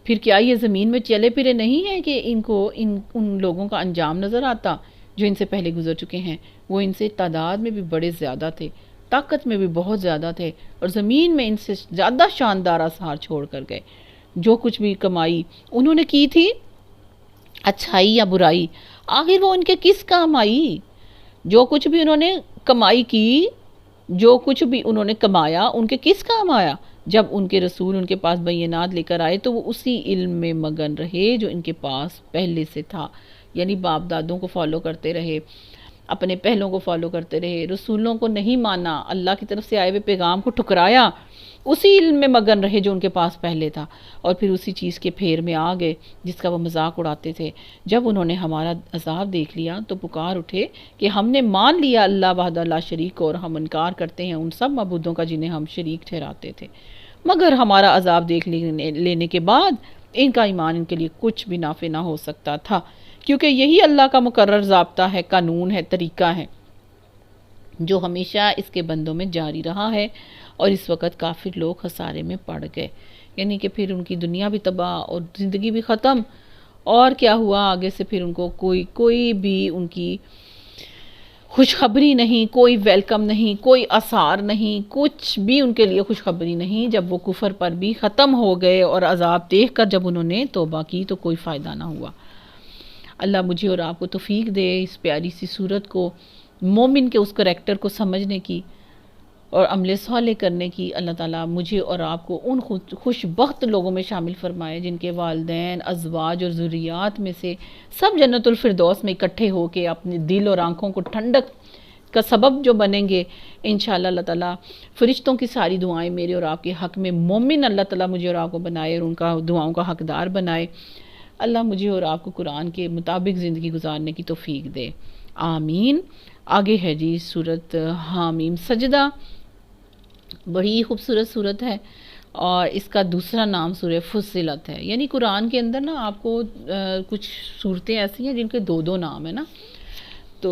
پھر کیا یہ زمین میں چلے پھرے نہیں ہیں کہ ان کو ان لوگوں کا انجام نظر آتا جو ان سے پہلے گزر چکے ہیں؟ وہ ان سے تعداد میں بھی بڑے زیادہ تھے، طاقت میں بھی بہت زیادہ تھے، اور زمین میں ان سے زیادہ شاندار آثار چھوڑ کر گئے۔ جو کچھ بھی کمائی انہوں نے کی تھی، اچھائی یا برائی، آخر وہ ان کے کس کام آئی؟ جو کچھ بھی انہوں نے کمائی کی، جو کچھ بھی انہوں نے کمایا، ان کے کس کام آیا؟ جب ان کے رسول ان کے پاس بینات لے کر آئے تو وہ اسی علم میں مگن رہے جو ان کے پاس پہلے سے تھا، یعنی باپ دادوں کو فالو کرتے رہے، اپنے پہلوں کو فالو کرتے رہے، رسولوں کو نہیں مانا، اللہ کی طرف سے آئے ہوئے پیغام کو ٹھکرایا، اسی علم میں مگن رہے جو ان کے پاس پہلے تھا، اور پھر اسی چیز کے پھیر میں آ گئے جس کا وہ مذاق اڑاتے تھے۔ جب انہوں نے ہمارا عذاب دیکھ لیا تو پکار اٹھے کہ ہم نے مان لیا اللہ وحدہ لا شریک کو، اور ہم انکار کرتے ہیں ان سب معبودوں کا جنہیں ہم شریک ٹھہراتے تھے۔ مگر ہمارا عذاب دیکھ لینے کے بعد ان کا ایمان ان کے لیے کچھ بھی نافع نہ ہو سکتا تھا، کیونکہ یہی اللہ کا مقرر ضابطہ ہے، قانون ہے، طریقہ ہے جو ہمیشہ اس کے بندوں میں جاری رہا ہے، اور اس وقت کافر لوگ خسارے میں پڑ گئے، یعنی کہ پھر ان کی دنیا بھی تباہ اور زندگی بھی ختم، اور کیا ہوا آگے سے پھر ان کو کوئی بھی ان کی خوشخبری نہیں، کوئی ویلکم نہیں، کوئی آثار نہیں، کچھ بھی ان کے لیے خوشخبری نہیں۔ جب وہ کفر پر بھی ختم ہو گئے اور عذاب دیکھ کر جب انہوں نے توبہ کی تو کوئی فائدہ نہ ہوا۔ اللہ مجھے اور آپ کو توفیق دے اس پیاری سی صورت کو، مومن کے اس کریکٹر کو سمجھنے کی اور عمل صالح کرنے کی۔ اللہ تعالیٰ مجھے اور آپ کو ان خوش بخت لوگوں میں شامل فرمائے جن کے والدین، ازواج اور ذریات میں سے سب جنت الفردوس میں اکٹھے ہو کے اپنے دل اور آنکھوں کو ٹھنڈک کا سبب جو بنیں گے انشاءاللہ۔ اللہ تعالیٰ فرشتوں کی ساری دعائیں میرے اور آپ کے حق میں مومن اللہ تعالیٰ مجھے اور آپ کو بنائے اور ان کا دعاؤں کا حقدار بنائے۔ اللہ مجھے اور آپ کو قرآن کے مطابق زندگی گزارنے کی توفیق دے، آمین۔ آگے ہے جی سورت حامیم سجدہ، بڑی خوبصورت صورت ہے، اور اس کا دوسرا نام سورہ فصلت ہے۔ یعنی قرآن کے اندر نا آپ کو کچھ صورتیں ایسی ہیں جن کے دو دو نام ہیں نا، تو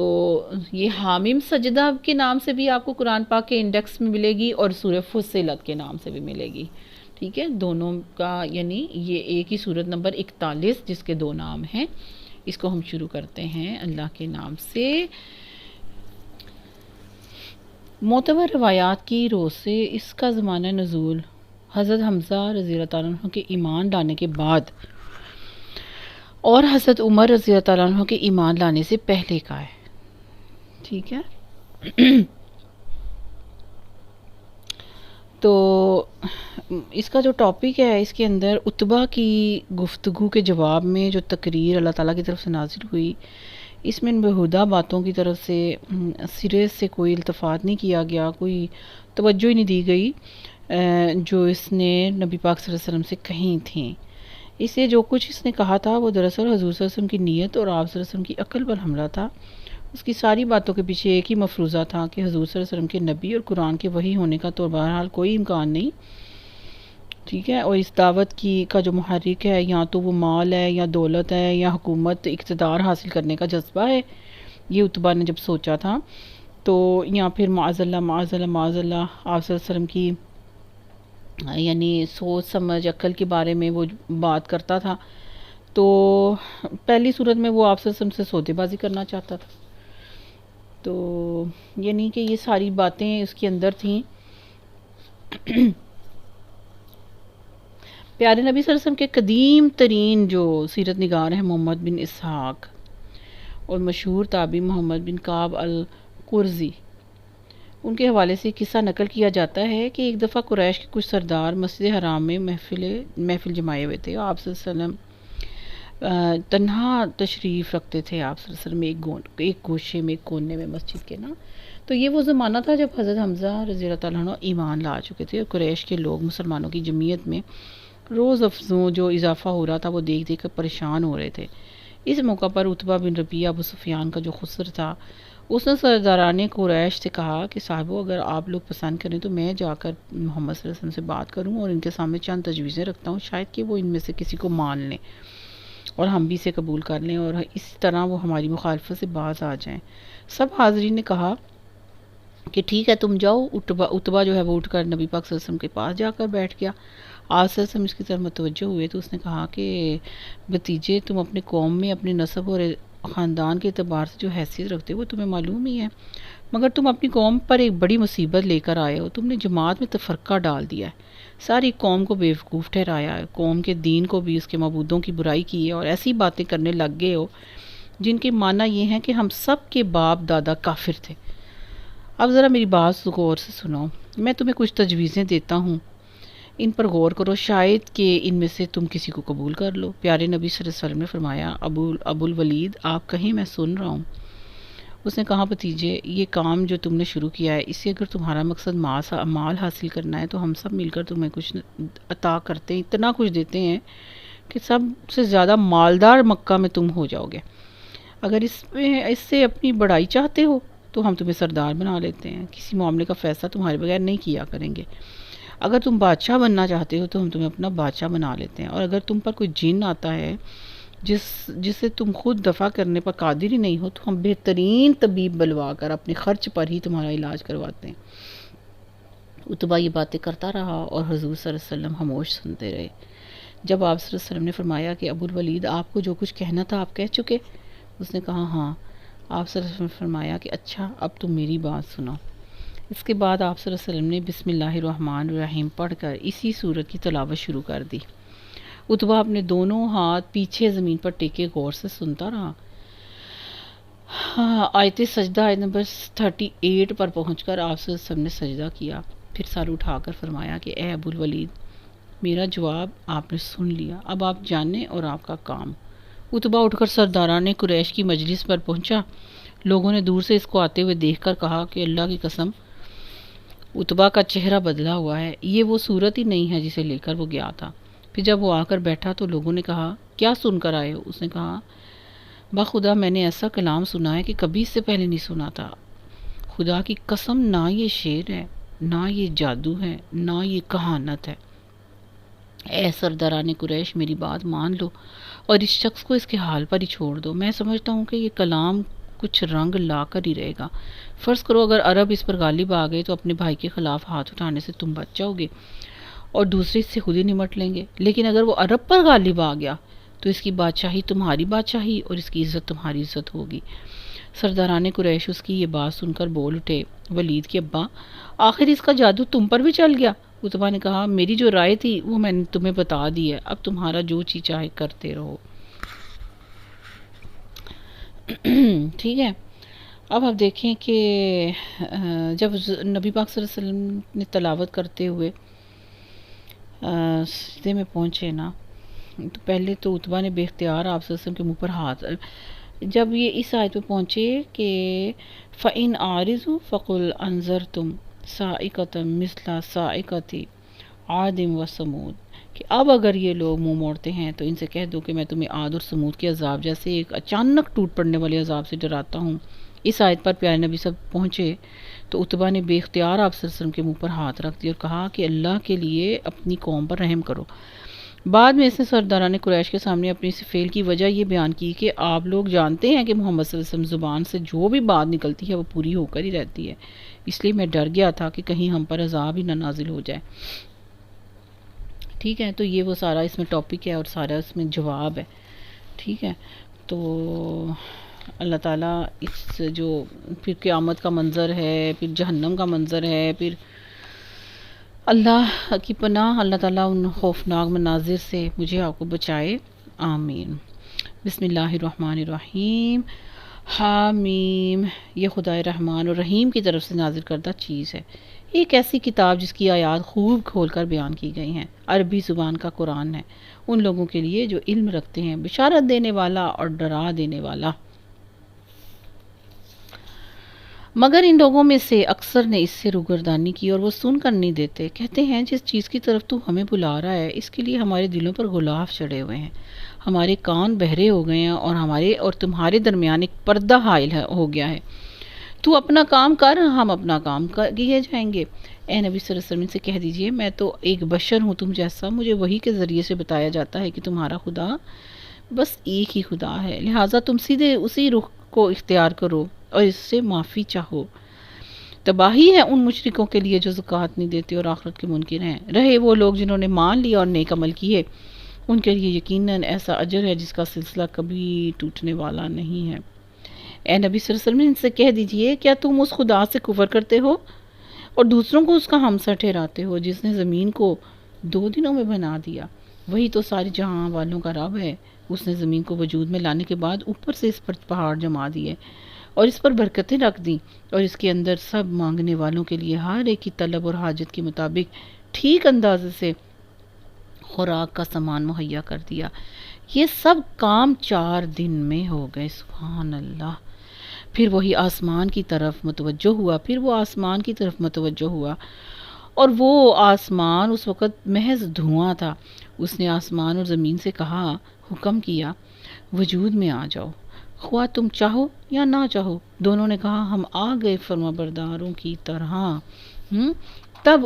یہ حامیم سجدہ کے نام سے بھی آپ کو قرآن پاک کے انڈیکس میں ملے گی، اور سورہ فصلت کے نام سے بھی ملے گی، ٹھیک ہے، دونوں کا، یعنی یہ ایک ہی سورت نمبر 41 جس کے دو نام ہیں۔ اس کو ہم شروع کرتے ہیں اللہ کے نام سے۔ معتبر روایات کی رو سے اس کا زمانہ نزول حضرت حمزہ رضی اللہ تعالیٰ عنہ کے ایمان لانے کے بعد اور حضرت عمر رضی اللہ تعالیٰ عنہ کے ایمان لانے سے پہلے کا ہے، ٹھیک ہے۔ تو اس کا جو ٹاپک ہے اس کے اندر عتبہ کی گفتگو کے جواب میں جو تقریر اللہ تعالیٰ کی طرف سے نازل ہوئی، اس میں ان بےہودہ باتوں کی طرف سے سرے سے کوئی التفات نہیں کیا گیا، کوئی توجہ ہی نہیں دی گئی جو اس نے نبی پاک صلی اللہ علیہ وسلم سے کہیں تھیں۔ اس لیے جو کچھ اس نے کہا تھا وہ دراصل حضور صلی اللہ علیہ وسلم کی نیت اور آپ صلی اللہ علیہ وسلم کی عقل پر حملہ تھا۔ اس کی ساری باتوں کے پیچھے ایک ہی مفروضہ تھا کہ حضور صلی اللہ علیہ وسلم کے نبی اور قرآن کے وحی ہونے کا تو بہرحال کوئی امکان نہیں، ٹھیک ہے، اور اس دعوت کا جو محرک ہے یا تو وہ مال ہے یا دولت ہے یا حکومت اقتدار حاصل کرنے کا جذبہ ہے، یہ عتبہ نے جب سوچا تھا تو، یا پھر معاذ اللہ معاذ اللہ معاذ اللہ آپ صلی اللہ علیہ وسلم کی یعنی سوچ سمجھ عقل کے بارے میں وہ بات کرتا تھا، تو پہلی صورت میں وہ آپ صلی اللہ علیہ وسلم سے سودے بازی کرنا چاہتا تھا، تو یعنی کہ یہ ساری باتیں اس کے اندر تھیں۔ پیارے نبی صلی اللہ علیہ وسلم کے قدیم ترین جو سیرت نگار ہیں محمد بن اسحاق اور مشہور تابعی محمد بن کعب القرظی، ان کے حوالے سے قصہ نقل کیا جاتا ہے کہ ایک دفعہ قریش کے کچھ سردار مسجد حرام میں محفل جمائے ہوئے تھے، آپ صلی اللہ علیہ وسلم تنہا تشریف رکھتے تھے، آپ صلی اللہ علیہ وسلم ایک گوشے میں، ایک کونے میں مسجد کے نا۔ تو یہ وہ زمانہ تھا جب حضرت حمزہ رضی اللہ تعالیٰ عنہ ایمان لا چکے تھے، اور قریش کے لوگ مسلمانوں کی جمعیت میں روز افزوں جو اضافہ ہو رہا تھا وہ دیکھ دیکھ کر پریشان ہو رہے تھے۔ اس موقع پر عتبہ بن ربیعہ ابو سفیان کا جو خسر تھا، اس نے سرداران قریش سے کہا کہ صاحبو اگر آپ لوگ پسند کریں تو میں جا کر محمد صلی اللہ علیہ وسلم سے بات کروں اور ان کے سامنے چند تجویزیں رکھتا ہوں، شاید کہ وہ ان میں سے کسی کو مان لیں اور ہم بھی اسے قبول کر لیں اور اس طرح وہ ہماری مخالفت سے باز آ جائیں۔ سب حاضرین نے کہا کہ ٹھیک ہے تم جاؤ۔ عتبہ جو ہے وہ اٹھ کر نبی پاک صلی اللہ علیہ وسلم کے پاس جا کر بیٹھ گیا۔ آپ صلی اللہ علیہ وسلم اس کی طرف متوجہ ہوئے تو اس نے کہا کہ بھتیجے، تم اپنے قوم میں اپنے نسب اور خاندان کے اعتبار سے جو حیثیت رکھتے ہو وہ تمہیں معلوم ہی ہے، مگر تم اپنی قوم پر ایک بڑی مصیبت لے کر آئے ہو۔ تم نے جماعت میں تفرقہ ڈال دیا ہے، ساری قوم کو بیوقوف ٹھہرایا ہے، قوم کے دین کو بھی اس کے معبودوں کی برائی کی ہے اور ایسی باتیں کرنے لگ گئے ہو جن کے معنی یہ ہیں کہ ہم سب کے باپ دادا کافر تھے۔ اب ذرا میری بات غور سے سنو، میں تمہیں کچھ تجویزیں دیتا ہوں، ان پر غور کرو، شاید کہ ان میں سے تم کسی کو قبول کر لو۔ پیارے نبی صلی اللہ علیہ وسلم نے فرمایا، ابو الولید آپ کہیں، میں سن رہا ہوں۔ اس نے کہا بھتیجے، یہ کام جو تم نے شروع کیا ہے، اس سے اگر تمہارا مقصد مال حاصل کرنا ہے تو ہم سب مل کر تمہیں کچھ عطا کرتے ہیں، اتنا کچھ دیتے ہیں کہ سب سے زیادہ مالدار مکہ میں تم ہو جاؤ گے۔ اگر اس سے اپنی بڑائی چاہتے ہو تو ہم تمہیں سردار بنا لیتے ہیں، کسی معاملے کا فیصلہ تمہارے بغیر نہیں کیا کریں گے۔ اگر تم بادشاہ بننا چاہتے ہو تو ہم تمہیں اپنا بادشاہ بنا لیتے ہیں، اور اگر تم پر کوئی جن آتا ہے جسے تم خود دفع کرنے پر قادر ہی نہیں ہو تو ہم بہترین طبیب بلوا کر اپنے خرچ پر ہی تمہارا علاج کرواتے ہیں۔ عتبہ یہ باتیں کرتا رہا اور حضور صلی اللہ علیہ وسلم خاموش سنتے رہے۔ جب آپ صلی اللہ علیہ وسلم نے فرمایا کہ ابو الولید آپ کو جو کچھ کہنا تھا آپ کہہ چکے؟ اس نے کہا ہاں۔ آپ صلی اللہ علیہ وسلم نے فرمایا کہ اچھا اب تم میری بات سنو۔ اس کے بعد آپ صلی اللہ علیہ وسلم نے بسم اللہ الرحمن الرحیم پڑھ کر اسی سورت کی تلاوت شروع کر دی۔ عتبہ اپنے دونوں ہاتھ پیچھے زمین پر ٹیکے غور سے سنتا رہا۔ آیت سجدہ آیت نمبر 38 پر پہنچ کر آپ صلی اللہ علیہ وسلم نے سجدہ کیا، پھر سر اٹھا کر فرمایا کہ اے ابو الولید، میرا جواب آپ نے سن لیا، اب آپ جانیں اور آپ کا کام۔ عتبہ اٹھ کر سرداران قریش کی مجلس پر پہنچا۔ لوگوں نے دور سے اس کو آتے ہوئے دیکھ کر کہا کہ اللہ کی قسم عتبہ کا چہرہ بدلا ہوا ہے، یہ وہ صورت ہی نہیں ہے جسے لے کر وہ گیا تھا۔ پھر جب وہ آ کر بیٹھا تو لوگوں نے کہا کیا سن کر آئے ہو؟ اس نے کہا بخدا میں نے ایسا کلام سنا ہے کہ کبھی اس سے پہلے نہیں سنا تھا، خدا کی قسم نہ یہ شعر ہے، نہ یہ جادو ہے، نہ یہ کہانت ہے۔ اے سرداران قریش میری بات مان لو اور اس شخص کو اس کے حال پر ہی چھوڑ دو۔ میں سمجھتا ہوں کہ یہ کلام کچھ رنگ لا کر ہی رہے گا۔ فرض کرو اگر عرب اس پر غالب آ گئے تو اپنے بھائی کے خلاف ہاتھ اٹھانے سے تم بچ جاؤ گے اور دوسرے اس سے خود ہی نمٹ لیں گے، لیکن اگر وہ عرب پر غالب آ گیا تو اس کی بادشاہی تمہاری بادشاہی اور اس کی عزت تمہاری عزت ہوگی۔ سرداران قریش اس کی یہ بات سن کر بول اٹھے، ولید کے ابا، آخر اس کا جادو تم پر بھی چل گیا؟ عتبہ نے کہا میری جو رائے تھی وہ میں نے تمہیں بتا دی ہے، اب تمہارا جو چیز چاہے کرتے رہو۔ ٹھیک ہے، اب آپ دیکھیں کہ جب نبی پاک صلی اللہ علیہ وسلم نے تلاوت کرتے ہوئے سجدے میں پہنچے نا، تو پہلے تو عتبہ نے بے اختیار آپ صلی اللہ علیہ وسلم کے منہ پر ہاتھ، جب یہ اس آیت پہ پہنچے کہ فَإِنْ عَارِضُوا فَقُلْ أَنذَرْتُمْ صَاعِقَةً مِثْلَ صَاعِقَةِ عَادٍ وَثَمُودَ، کہ اب اگر یہ لوگ منہ موڑتے ہیں تو ان سے کہہ دو کہ میں تمہیں عاد اور سمود کے عذاب جیسے ایک اچانک ٹوٹ پڑنے والے عذاب سے ڈراتا ہوں۔ اس آیت پر پیارے نبی صاحب پہنچے تو عتبہ نے بے اختیار آپ صلی اللہ علیہ وسلم کے منہ پر ہاتھ رکھ دیا اور کہا کہ اللہ کے لیے اپنی قوم پر رحم کرو۔ بعد میں اس نے سرداران قریش کے سامنے اپنی اس فعل کی وجہ یہ بیان کی کہ آپ لوگ جانتے ہیں کہ محمد صلی اللہ علیہ وسلم زبان سے جو بھی بات نکلتی ہے وہ پوری ہو کر ہی رہتی ہے، اس لیے میں ڈر گیا تھا کہ کہیں ہم پر عذاب ہی نہ نازل ہو جائے۔ ٹھیک ہے، تو یہ وہ سارا اس میں ٹاپک ہے اور سارا اس میں جواب ہے۔ ٹھیک ہے، تو اللہ تعالیٰ اس جو پھر قیامت کا منظر ہے، پھر جہنم کا منظر ہے، پھر اللہ کی پناہ، اللہ تعالیٰ ان خوفناک مناظر سے مجھے آپ کو بچائے، آمین۔ بسم اللہ الرحمن الرحیم، حامیم، یہ خدائے رحمان اور رحیم کی طرف سے نازل کردہ چیز ہے، ایک ایسی کتاب جس کی آیات خوب کھول کر بیان کی گئی ہیں، عربی زبان کا قرآن ہے، ان لوگوں کے لیے جو علم رکھتے ہیں، بشارت دینے والا اور ڈرا دینے والا۔ مگر ان لوگوں میں سے اکثر نے اس سے روگردانی کی اور وہ سن کر نہیں دیتے۔ کہتے ہیں جس چیز کی طرف تو ہمیں بلا رہا ہے اس کے لیے ہمارے دلوں پر غلاف چڑھے ہوئے ہیں، ہمارے کان بہرے ہو گئے ہیں اور ہمارے اور تمہارے درمیان ایک پردہ حائل ہو گیا ہے۔ تو اپنا کام کر، ہم اپنا کام کیے جائیں گے۔ اے نبی صلی اللہ علیہ وسلم سے کہہ دیجئے میں تو ایک بشر ہوں تم جیسا، مجھے وحی کے ذریعے سے بتایا جاتا ہے کہ تمہارا خدا بس ایک ہی خدا ہے، لہٰذا تم سیدھے اسی رخ کو اختیار کرو اور اس سے معافی چاہو۔ تباہی ہے ان مشرکوں کے لیے جو زکوٰۃ نہیں دیتے اور آخرت کے منکر ہیں۔ رہے وہ لوگ جنہوں نے مان لیا اور نیک عمل کیے، ان کے لیے یقیناً ایسا اجر ہے جس کا سلسلہ کبھی ٹوٹنے والا نہیں ہے۔ اے نبی صلی اللہ علیہ وسلم ان سے کہہ دیجئے کیا تم اس خدا سے کفر کرتے ہو اور دوسروں کو اس کا ہمسر ٹھہراتے ہو جس نے زمین کو 2 دنوں میں بنا دیا؟ وہی تو ساری جہاں والوں کا رب ہے۔ اس نے زمین کو وجود میں لانے کے بعد اوپر سے اس پر پہاڑ جما دیے اور اس پر برکتیں رکھ دیں اور اس کے اندر سب مانگنے والوں کے لیے ہر ایک کی طلب اور حاجت کے مطابق ٹھیک اندازے سے خوراک کا سامان مہیا کر دیا۔ یہ سب کام 4 دن میں ہو گئے، سبحان اللہ۔ پھر وہی آسمان کی طرف متوجہ ہوا، اور وہ آسمان اس وقت محض دھواں تھا۔ اس نے آسمان اور زمین سے کہا، حکم کیا، وجود میں آ جاؤ، خواہ تم چاہو یا نہ چاہو۔ دونوں نے کہا ہم آ گئے فرما برداروں کی طرح۔ تب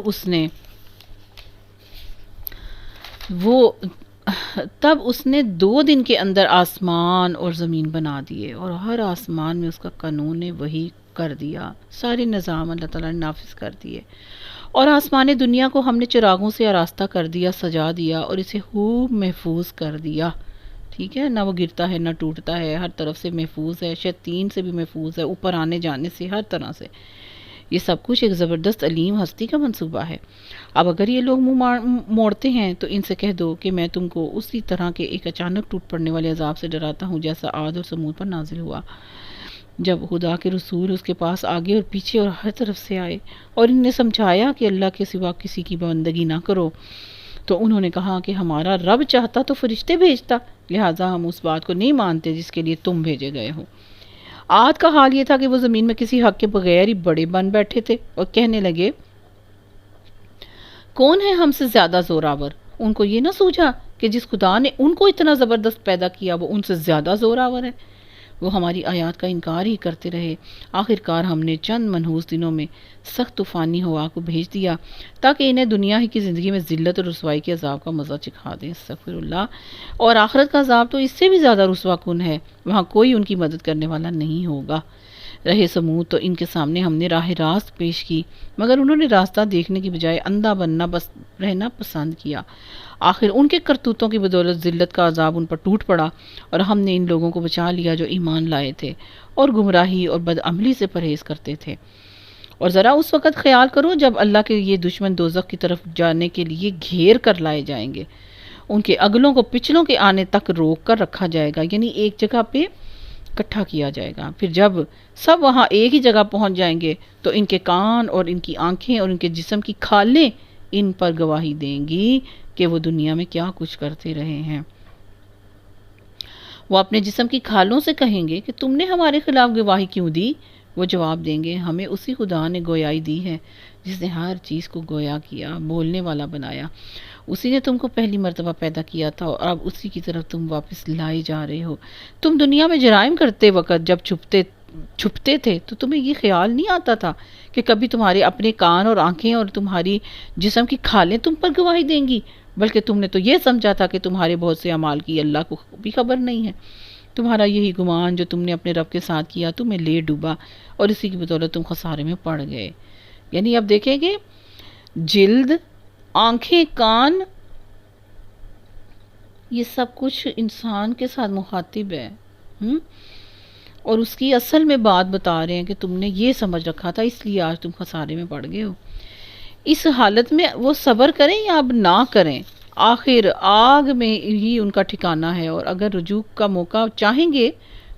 اس نے 2 دن کے اندر آسمان اور زمین بنا دیے اور ہر آسمان میں اس کا قانون وحی کر دیا، سارے نظام اللہ تعالیٰ نے نافذ کر دیے۔ اور آسمان دنیا کو ہم نے چراغوں سے آراستہ کر دیا، سجا دیا اور اسے خوب محفوظ کر دیا، ٹھیک ہے، نہ وہ گرتا ہے نہ ٹوٹتا ہے، ہر طرف سے محفوظ ہے، شیاطین سے بھی محفوظ ہے، اوپر آنے جانے سے، ہر طرح سے۔ یہ سب کچھ ایک زبردست علیم ہستی کا منصوبہ ہے۔ اب اگر یہ لوگ منہ موڑتے ہیں تو ان سے کہہ دو کہ میں تم کو اسی طرح کے ایک اچانک ٹوٹ پڑنے والے عذاب سے ڈراتا ہوں جیسا عاد اور سمود پر نازل ہوا، جب خدا کے رسول اس کے پاس آگے اور پیچھے اور ہر طرف سے آئے اور ان نے سمجھایا کہ اللہ کے سوا کسی کی بندگی نہ کرو، تو انہوں نے کہا کہ ہمارا رب چاہتا تو فرشتے بھیجتا، لہٰذا ہم اس بات کو نہیں مانتے جس کے لیے تم بھیجے گئے ہو۔ عاد کا حال یہ تھا کہ وہ زمین میں کسی حق کے بغیر ہی بڑے بن بیٹھے تھے اور کہنے لگے کون ہے ہم سے زیادہ زوراور؟ ان کو یہ نہ سوچا کہ جس خدا نے ان کو اتنا زبردست پیدا کیا وہ ان سے زیادہ زوراور ہے۔ وہ ہماری آیات کا انکار ہی کرتے رہے۔ آخرکار ہم نے چند منحوس دنوں میں سخت طوفانی ہوا کو بھیج دیا تاکہ انہیں دنیا ہی کی زندگی میں ذلت اور رسوائی کے عذاب کا مزہ چکھا دیں، استغفر اللہ، اور آخرت کا عذاب تو اس سے بھی زیادہ رسوا کن ہے، وہاں کوئی ان کی مدد کرنے والا نہیں ہوگا۔ رہے سمود تو ان کے سامنے ہم نے راہ راست پیش کی، مگر انہوں نے راستہ دیکھنے کی بجائے اندھا بننا بس رہنا پسند کیا۔ آخر ان کے کرتوتوں کی بدولت ذلت کا عذاب ان پر ٹوٹ پڑا اور ہم نے ان لوگوں کو بچا لیا جو ایمان لائے تھے اور گمراہی اور بدعملی سے پرہیز کرتے تھے۔ اور ذرا اس وقت خیال کرو جب اللہ کے یہ دشمن دوزخ کی طرف جانے کے لیے گھیر کر لائے جائیں گے، ان کے اگلوں کو پچھلوں کے آنے تک روک کر رکھا جائے گا، یعنی ایک جگہ پہ اکٹھا کیا جائے گا۔ پھر جب سب وہاں ایک ہی جگہ پہنچ جائیں گے تو ان کے کان اور ان کی آنکھیں اور ان کے جسم کی کھالیں ان پر گواہی دیں گی کہ وہ دنیا میں کیا کچھ کرتے رہے ہیں۔ وہ اپنے جسم کی کھالوں سے کہیں گے کہ تم نے ہمارے خلاف گواہی کیوں دی؟ وہ جواب دیں گے ہمیں اسی خدا نے گویائی دی ہے جس نے ہر چیز کو گویا کیا، بولنے والا بنایا۔ اسی نے تم کو پہلی مرتبہ پیدا کیا تھا اور اب اسی کی طرف تم واپس لائے جا رہے ہو۔ تم دنیا میں جرائم کرتے وقت جب چھپتے تھے تو تمہیں یہ خیال نہیں آتا تھا کہ کبھی تمہارے اپنے کان اور آنکھیں اور تمہاری جسم کی کھالیں تم پر گواہی دیں گی، بلکہ تم نے تو یہ سمجھا تھا کہ تمہارے بہت سے اعمال کی اللہ کو بھی خبر نہیں ہے۔ تمہارا یہی گمان جو تم نے اپنے رب کے ساتھ کیا تمہیں لے ڈوبا اور اسی کی بدولت تم خسارے میں پڑ گئے۔ یعنی اب دیکھیں گے جلد، آنکھیں، کان، یہ سب کچھ انسان کے ساتھ مخاطب ہے، اور اس کی اصل میں بات بتا رہے ہیں کہ تم نے یہ سمجھ رکھا تھا اس لیے آج تم خسارے میں پڑ گئے ہو۔ اس حالت میں وہ صبر کریں یا اب نہ کریں، آخر آگ میں ہی ان کا ٹھکانہ ہے، اور اگر رجوع کا موقع چاہیں گے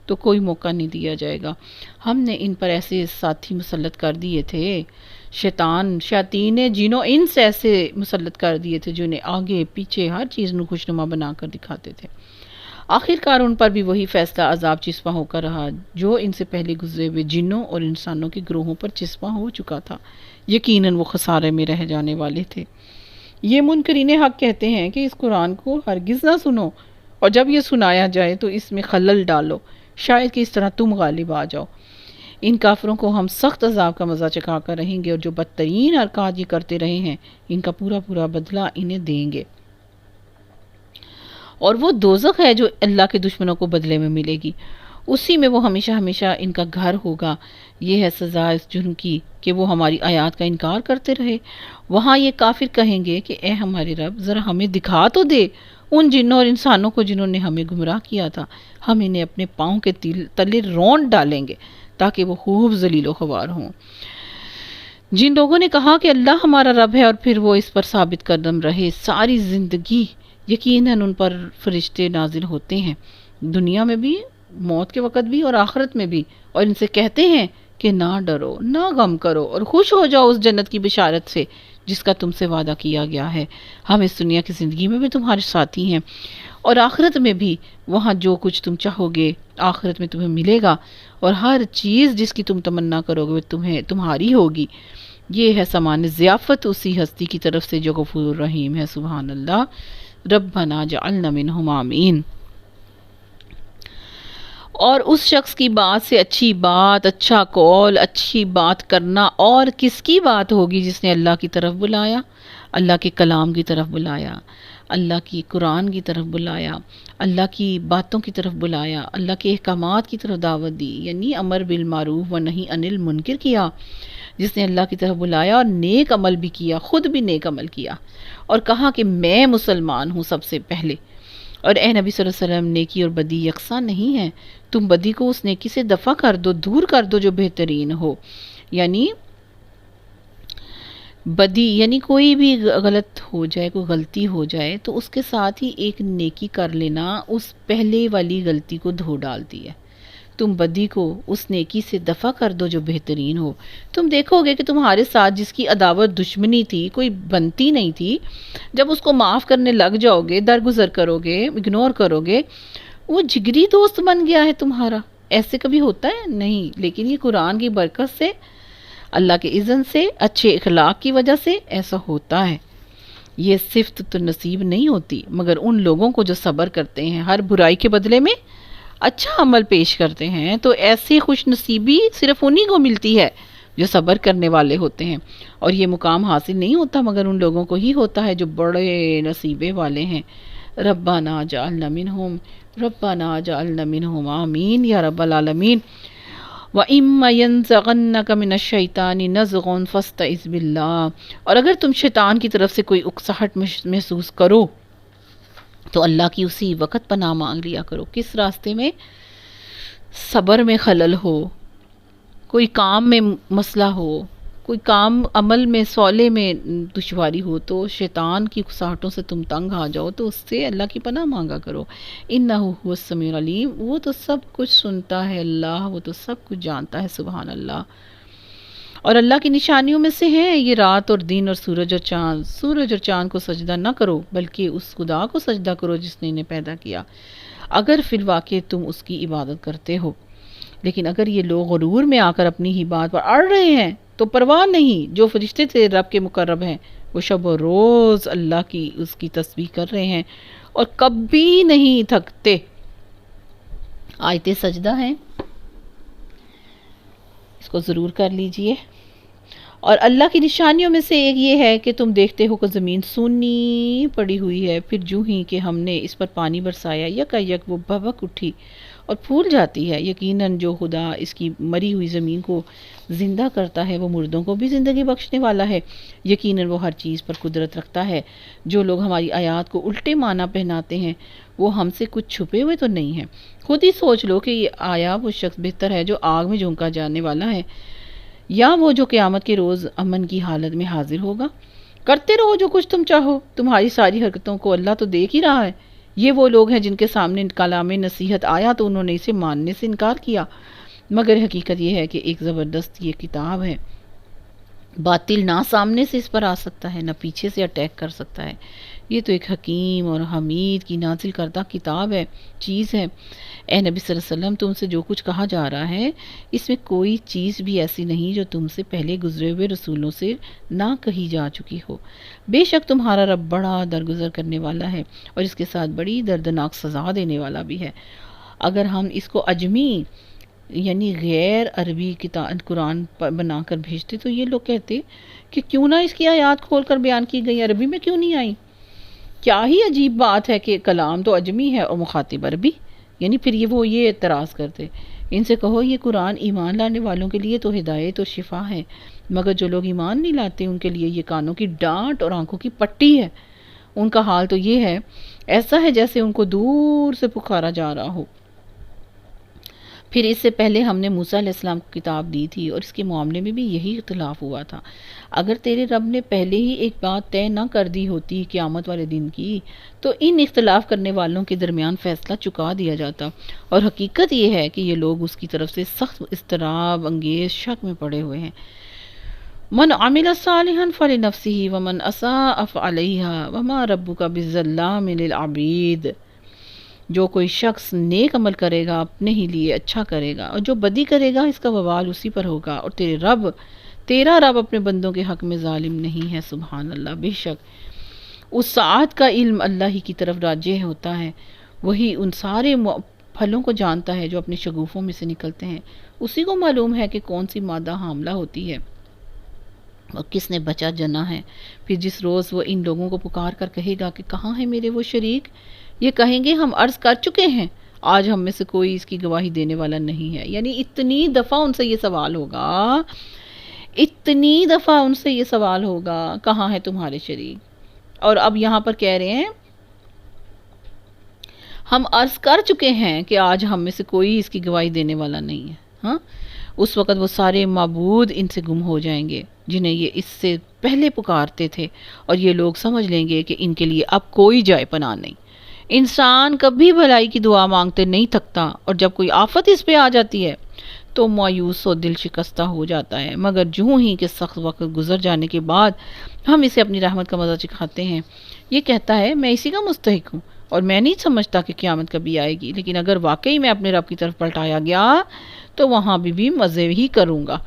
تو کوئی موقع نہیں دیا جائے گا۔ ہم نے ان پر ایسے ساتھی مسلط کر دیے تھے، شیاطین جنوں انس ایسے مسلط کر دیے تھے جو انہیں آگے پیچھے ہر چیز نو خوشنما بنا کر دکھاتے تھے۔ آخر کار ان پر بھی وہی فیصلہ عذاب چسپاں ہو کر رہا جو ان سے پہلے گزرے ہوئے جنوں اور انسانوں کے گروہوں پر چسپاں ہو چکا تھا۔ یقیناً وہ خسارے میں رہ جانے والے تھے۔ یہ منکرین حق کہتے ہیں کہ اس قرآن کو ہرگز نہ سنو، اور جب یہ سنایا جائے تو اس میں خلل ڈالو، شاید کہ اس طرح تم غالب آ جاؤ۔ ان کافروں کو ہم سخت عذاب کا مزہ چکھا کر رہیں گے، اور جو بدترین حرکات یہ کرتے رہے ہیں ان کا پورا پورا بدلہ انہیں دیں گے، اور وہ دوزخ ہے جو اللہ کے دشمنوں کو بدلے میں ملے گی، اسی میں وہ ہمیشہ ہمیشہ ان کا گھر ہوگا۔ یہ ہے سزا اس جرم کی کہ وہ ہماری آیات کا انکار کرتے رہے۔ وہاں یہ کافر کہیں گے کہ اے ہمارے رب، ذرا ہمیں دکھا تو دے ان جنوں اور انسانوں کو جنہوں نے ہمیں گمراہ کیا تھا، ہم انہیں اپنے پاؤں کے تلے رونڈ ڈالیں گے تاکہ وہ خوب ذلیل و خوار ہوں۔ جن لوگوں نے کہا کہ اللہ ہمارا رب ہے اور پھر وہ اس پر ثابت قدم رہے ساری زندگی، یقیناً ان پر فرشتے نازل ہوتے ہیں، دنیا میں بھی، موت کے وقت بھی اور آخرت میں بھی، اور ان سے کہتے ہیں کہ نہ ڈرو، نہ غم کرو، اور خوش ہو جاؤ اس جنت کی بشارت سے جس کا تم سے وعدہ کیا گیا ہے۔ ہم اس دنیا کی زندگی میں بھی تمہارے ساتھی ہیں، اور آخرت میں بھی، وہاں جو کچھ تم چاہو گے آخرت میں تمہیں ملے گا، اور ہر چیز جس کی تم تمنا کرو گے وہ تمہاری ہوگی۔ یہ ہے سامان ضیافت اسی ہستی کی طرف سے جو غفور رحیم ہے۔ سبحان اللہ۔ ربنا جعلنا منہم، آمین۔ اور اس شخص کی بات سے اچھی بات، اچھا قول، اچھی بات کرنا اور کس کی بات ہوگی جس نے اللہ کی طرف بلایا، اللہ کے کلام کی طرف بلایا، اللہ کی قرآن کی طرف بلایا، اللہ کی باتوں کی طرف بلایا، اللہ کے احکامات کی طرف دعوت دی، یعنی امر بالمعروف و نہی عن المنکر کیا، جس نے اللہ کی طرف بلایا اور نیک عمل بھی کیا، خود بھی نیک عمل کیا، اور کہا کہ میں مسلمان ہوں سب سے پہلے۔ اور اے نبی صلی اللہ علیہ وسلم، نیکی اور بدی یکساں نہیں ہیں، تم بدی کو اس نیکی سے دفع کر دو، دور کر دو جو بہترین ہو، یعنی بدی یعنی کوئی بھی غلط ہو جائے، کوئی غلطی ہو جائے تو اس کے ساتھ ہی ایک نیکی کر لینا اس پہلے والی غلطی کو دھو ڈالتی ہے۔ تم بدی کو اس نیکی سے دفع کر دو جو بہترین ہو۔ تم دیکھو گے کہ تمہارے ساتھ جس کی عداوت دشمنی تھی، کوئی بنتی نہیں تھی، جب اس کو معاف کرنے لگ جاؤ گے، درگزر کرو گے، اگنور کرو گے، وہ جگری دوست بن گیا ہے تمہارا۔ ایسے کبھی ہوتا ہے؟ نہیں، لیکن یہ قرآن کی برکت سے، اللہ کے اذن سے، اچھے اخلاق کی وجہ سے ایسا ہوتا ہے۔ یہ صفت تو نصیب نہیں ہوتی مگر ان لوگوں کو جو صبر کرتے ہیں، ہر برائی کے بدلے میں اچھا عمل پیش کرتے ہیں، تو ایسی خوش نصیبی صرف انہی کو ملتی ہے جو صبر کرنے والے ہوتے ہیں، اور یہ مقام حاصل نہیں ہوتا مگر ان لوگوں کو ہی ہوتا ہے جو بڑے نصیبے والے ہیں۔ ربنا جعلنا منہم، ربنا جعلنا منہم، آمین یا رب العالمین۔ وَإِمَّا يَنزَغَنَّكَ مِنَ الشَّيْطَانِ نَزْغٌ فَاسْتَعِذْ بِاللَّهِ، اور اگر تم شیطان کی طرف سے کوئی اکساہٹ محسوس کرو تو اللہ کی اسی وقت پناہ مانگ لیا کرو۔ کس راستے میں؟ صبر میں خلل ہو، کوئی کام میں مسئلہ ہو، کوئی کام عمل میں صالح میں دشواری ہو، تو شیطان کی اکساہٹوں سے تم تنگ آ جاؤ تو اس سے اللہ کی پناہ مانگا کرو۔ انہ هو السمیع العلیم، وہ تو سب کچھ سنتا ہے، اللہ وہ تو سب کچھ جانتا ہے۔ سبحان اللہ۔ اور اللہ کی نشانیوں میں سے ہیں یہ رات اور دن اور سورج اور چاند۔ سورج اور چاند کو سجدہ نہ کرو بلکہ اس خدا کو سجدہ کرو جس نے انہیں پیدا کیا، اگر فی الواقع تم اس کی عبادت کرتے ہو۔ لیکن اگر یہ لوگ غرور میں آ کر اپنی ہی بات پر اڑ رہے ہیں تو پرواہ نہیں، جو فرشتے تھے رب کے مقرب ہیں وہ شب و روز اللہ کی اس کی تسبیح کر رہے ہیں اور کبھی نہیں تھکتے۔ آیت سجدہ ہیں، اس کو ضرور کر لیجئے۔ اور اللہ کی نشانیوں میں سے ایک یہ ہے کہ تم دیکھتے ہو کہ زمین سونی پڑی ہوئی ہے، پھر جو ہی کہ ہم نے اس پر پانی برسایا یکایک وہ بھبک اٹھی اور پھول جاتی ہے۔ یقیناً جو خدا اس کی مری ہوئی زمین کو زندہ کرتا ہے وہ مردوں کو بھی زندگی بخشنے والا ہے۔ یقیناً وہ ہر چیز پر قدرت رکھتا ہے۔ جو لوگ ہماری آیات کو الٹے معنی پہناتے ہیں وہ ہم سے کچھ چھپے ہوئے تو نہیں ہیں۔ خود ہی سوچ لو کہ یہ آیا وہ شخص بہتر ہے جو آگ میں جھونکا جانے والا ہے، یا وہ جو قیامت کے روز امن کی حالت میں حاضر ہوگا۔ کرتے رہو جو کچھ تم چاہو، تمہاری ساری حرکتوں کو اللہ تو دیکھ ہی رہا ہے۔ یہ وہ لوگ ہیں جن کے سامنے کلام نصیحت آیا تو انہوں نے اسے ماننے سے انکار کیا، مگر حقیقت یہ ہے کہ ایک زبردست یہ کتاب ہے، باطل نہ سامنے سے اس پر آ سکتا ہے نہ پیچھے سے اٹیک کر سکتا ہے۔ یہ تو ایک حکیم اور حمید کی نازل کردہ کتاب ہے، چیز ہے۔ اے نبی صلی اللہ علیہ وسلم، تم سے جو کچھ کہا جا رہا ہے اس میں کوئی چیز بھی ایسی نہیں جو تم سے پہلے گزرے ہوئے رسولوں سے نہ کہی جا چکی ہو۔ بے شک تمہارا رب بڑا درگزر کرنے والا ہے اور اس کے ساتھ بڑی دردناک سزا دینے والا بھی ہے۔ اگر ہم اس کو اجمی یعنی غیر عربی قرآن بنا کر بھیجتے تو یہ لوگ کہتے کہ کیوں نہ اس کی آیات کھول کر بیان کی گئی، عربی میں کیوں نہیں آئی؟ کیا ہی عجیب بات ہے کہ کلام تو اجمی ہے اور مخاطب عربی، یعنی پھر یہ اعتراض کرتے۔ ان سے کہو یہ قرآن ایمان لانے والوں کے لیے تو ہدایت و شفا ہے، مگر جو لوگ ایمان نہیں لاتے ان کے لیے یہ کانوں کی ڈانٹ اور آنکھوں کی پٹی ہے۔ ان کا حال تو یہ ہے، ایسا ہے جیسے ان کو دور سے پکارا جا رہا ہو۔ پھر اس سے پہلے ہم نے موسیٰ علیہ السلام کو کتاب دی تھی اور اس کے معاملے میں بھی یہی اختلاف ہوا تھا۔ اگر تیرے رب نے پہلے ہی ایک بات طے نہ کر دی ہوتی قیامت والے دن کی تو ان اختلاف کرنے والوں کے درمیان فیصلہ چکا دیا جاتا، اور حقیقت یہ ہے کہ یہ لوگ اس کی طرف سے سخت اضطراب انگیز شک میں پڑے ہوئے ہیں۔ من عمل صالحا فلنفسه ومن اساء فعليها وما ربك بالظلام للعبید۔ جو کوئی شخص نیک عمل کرے گا اپنے ہی لیے اچھا کرے گا، اور جو بدی کرے گا اس کا وبال اسی پر ہوگا، اور تیرا رب اپنے بندوں کے حق میں ظالم نہیں ہے۔ سبحان اللہ، بے شک اس ساعت کا علم اللہ ہی کی طرف راجع ہوتا ہے، وہی ان سارے پھلوں کو جانتا ہے جو اپنے شگوفوں میں سے نکلتے ہیں، اسی کو معلوم ہے کہ کون سی مادہ حاملہ ہوتی ہے اور کس نے بچہ جنا ہے۔ پھر جس روز وہ ان لوگوں کو پکار کر کہے گا کہ کہاں ہے میرے وہ شریک، یہ کہیں گے ہم عرض کر چکے ہیں، آج ہم میں سے کوئی اس کی گواہی دینے والا نہیں ہے۔ یعنی اتنی دفعہ ان سے یہ سوال ہوگا کہاں ہے تمہارے شریک، اور اب یہاں پر کہہ رہے ہیں ہم عرض کر چکے ہیں کہ آج ہم میں سے کوئی اس کی گواہی دینے والا نہیں ہے۔ ہاں، اس وقت وہ سارے معبود ان سے گم ہو جائیں گے جنہیں یہ اس سے پہلے پکارتے تھے، اور یہ لوگ سمجھ لیں گے کہ ان کے لیے اب کوئی جائے پناہ نہیں۔ انسان کبھی بھلائی کی دعا مانگتے نہیں تھکتا، اور جب کوئی آفت اس پہ آ جاتی ہے تو مایوس و دل شکستہ ہو جاتا ہے، مگر جوں ہی کہ سخت وقت گزر جانے کے بعد ہم اسے اپنی رحمت کا مزہ چکھاتے ہیں، یہ کہتا ہے میں اسی کا مستحق ہوں اور میں نہیں سمجھتا کہ قیامت کبھی آئے گی، لیکن اگر واقعی میں اپنے رب کی طرف پلٹایا گیا تو وہاں بھی مزے ہی کروں گا۔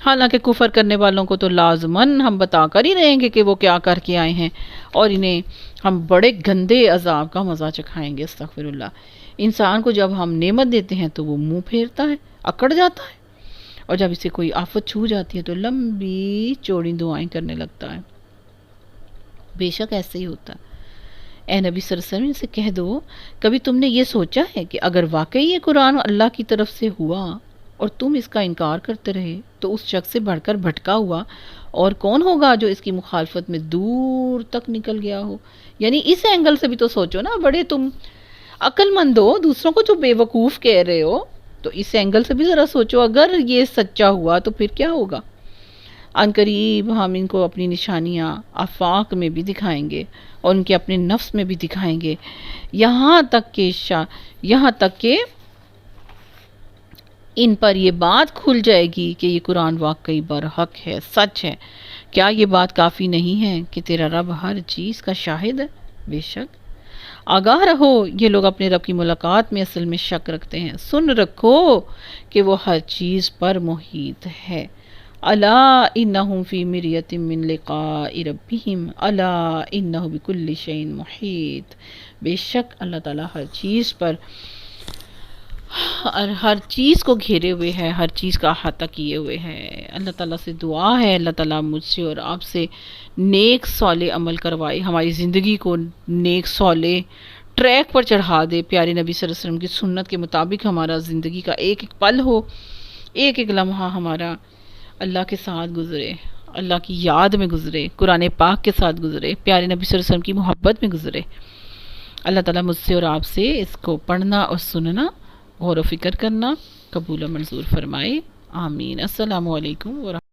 حالانکہ کفر کرنے والوں کو تو لازماً ہم بتا کر ہی رہیں گے کہ وہ کیا کر کے آئے ہیں، اور انہیں ہم بڑے گندے عذاب کا مزہ چکھائیں گے۔ استغفر اللہ۔ انسان کو جب ہم نعمت دیتے ہیں تو وہ منہ پھیرتا ہے، اکڑ جاتا ہے، اور جب اسے کوئی آفت چھو جاتی ہے تو لمبی چوڑی دعائیں کرنے لگتا ہے۔ بے شک ایسے ہی ہوتا ہے۔ اے نبی صلی اللہ علیہ وسلم سے کہہ دو، کبھی تم نے یہ سوچا ہے کہ اگر واقعی یہ قرآن اللہ کی طرف سے ہوا اور تم اس کا انکار کرتے رہے تو اس شخص سے بڑھ کر بھٹکا ہوا اور کون ہوگا جو اس کی مخالفت میں دور تک نکل گیا ہو؟ یعنی اس اینگل سے بھی تو سوچو نا، بڑے تم عقل مند ہو، دوسروں کو جو بے وقوف کہہ رہے ہو، تو اس اینگل سے بھی ذرا سوچو، اگر یہ سچا ہوا تو پھر کیا ہوگا؟ ان قریب ہم ان کو اپنی نشانیاں آفاق میں بھی دکھائیں گے اور ان کے اپنے نفس میں بھی دکھائیں گے، یہاں تک کہ ان پر یہ بات کھل جائے گی کہ یہ قرآن واقعی برحق ہے، سچ ہے۔ کیا یہ بات کافی نہیں ہے کہ تیرا رب ہر چیز کا شاہد ہے؟ بے شک آگاہ رہو، یہ لوگ اپنے رب کی ملاقات میں اصل میں شک رکھتے ہیں، سن رکھو کہ وہ ہر چیز پر محیط ہے۔ الا انہم فی مریۃ من لقاء ربہم الا انہ بکل شیء محیط۔ بے شک اللہ تعالیٰ ہر چیز کو گھیرے ہوئے ہے، ہر چیز کا احاطہ کیے ہوئے ہے۔ اللہ تعالیٰ سے دعا ہے اللہ تعالیٰ مجھ سے اور آپ سے نیک صالح عمل کروائے، ہماری زندگی کو نیک صالح ٹریک پر چڑھا دے، پیارے نبی صلی اللہ علیہ وسلم کی سنت کے مطابق ہمارا زندگی کا ایک ایک پل ہو، ایک ایک لمحہ ہمارا اللہ کے ساتھ گزرے، اللہ کی یاد میں گزرے، قرآن پاک کے ساتھ گزرے، پیارے نبی صلی اللہ علیہ وسلم کی محبت میں گزرے۔ اللہ تعالیٰ مجھ سے اور آپ سے اس کو پڑھنا اور سننا، غور و فکر کرنا قبول و منظور فرمائے، آمین۔ السلام علیکم ورحمۃ اللہ۔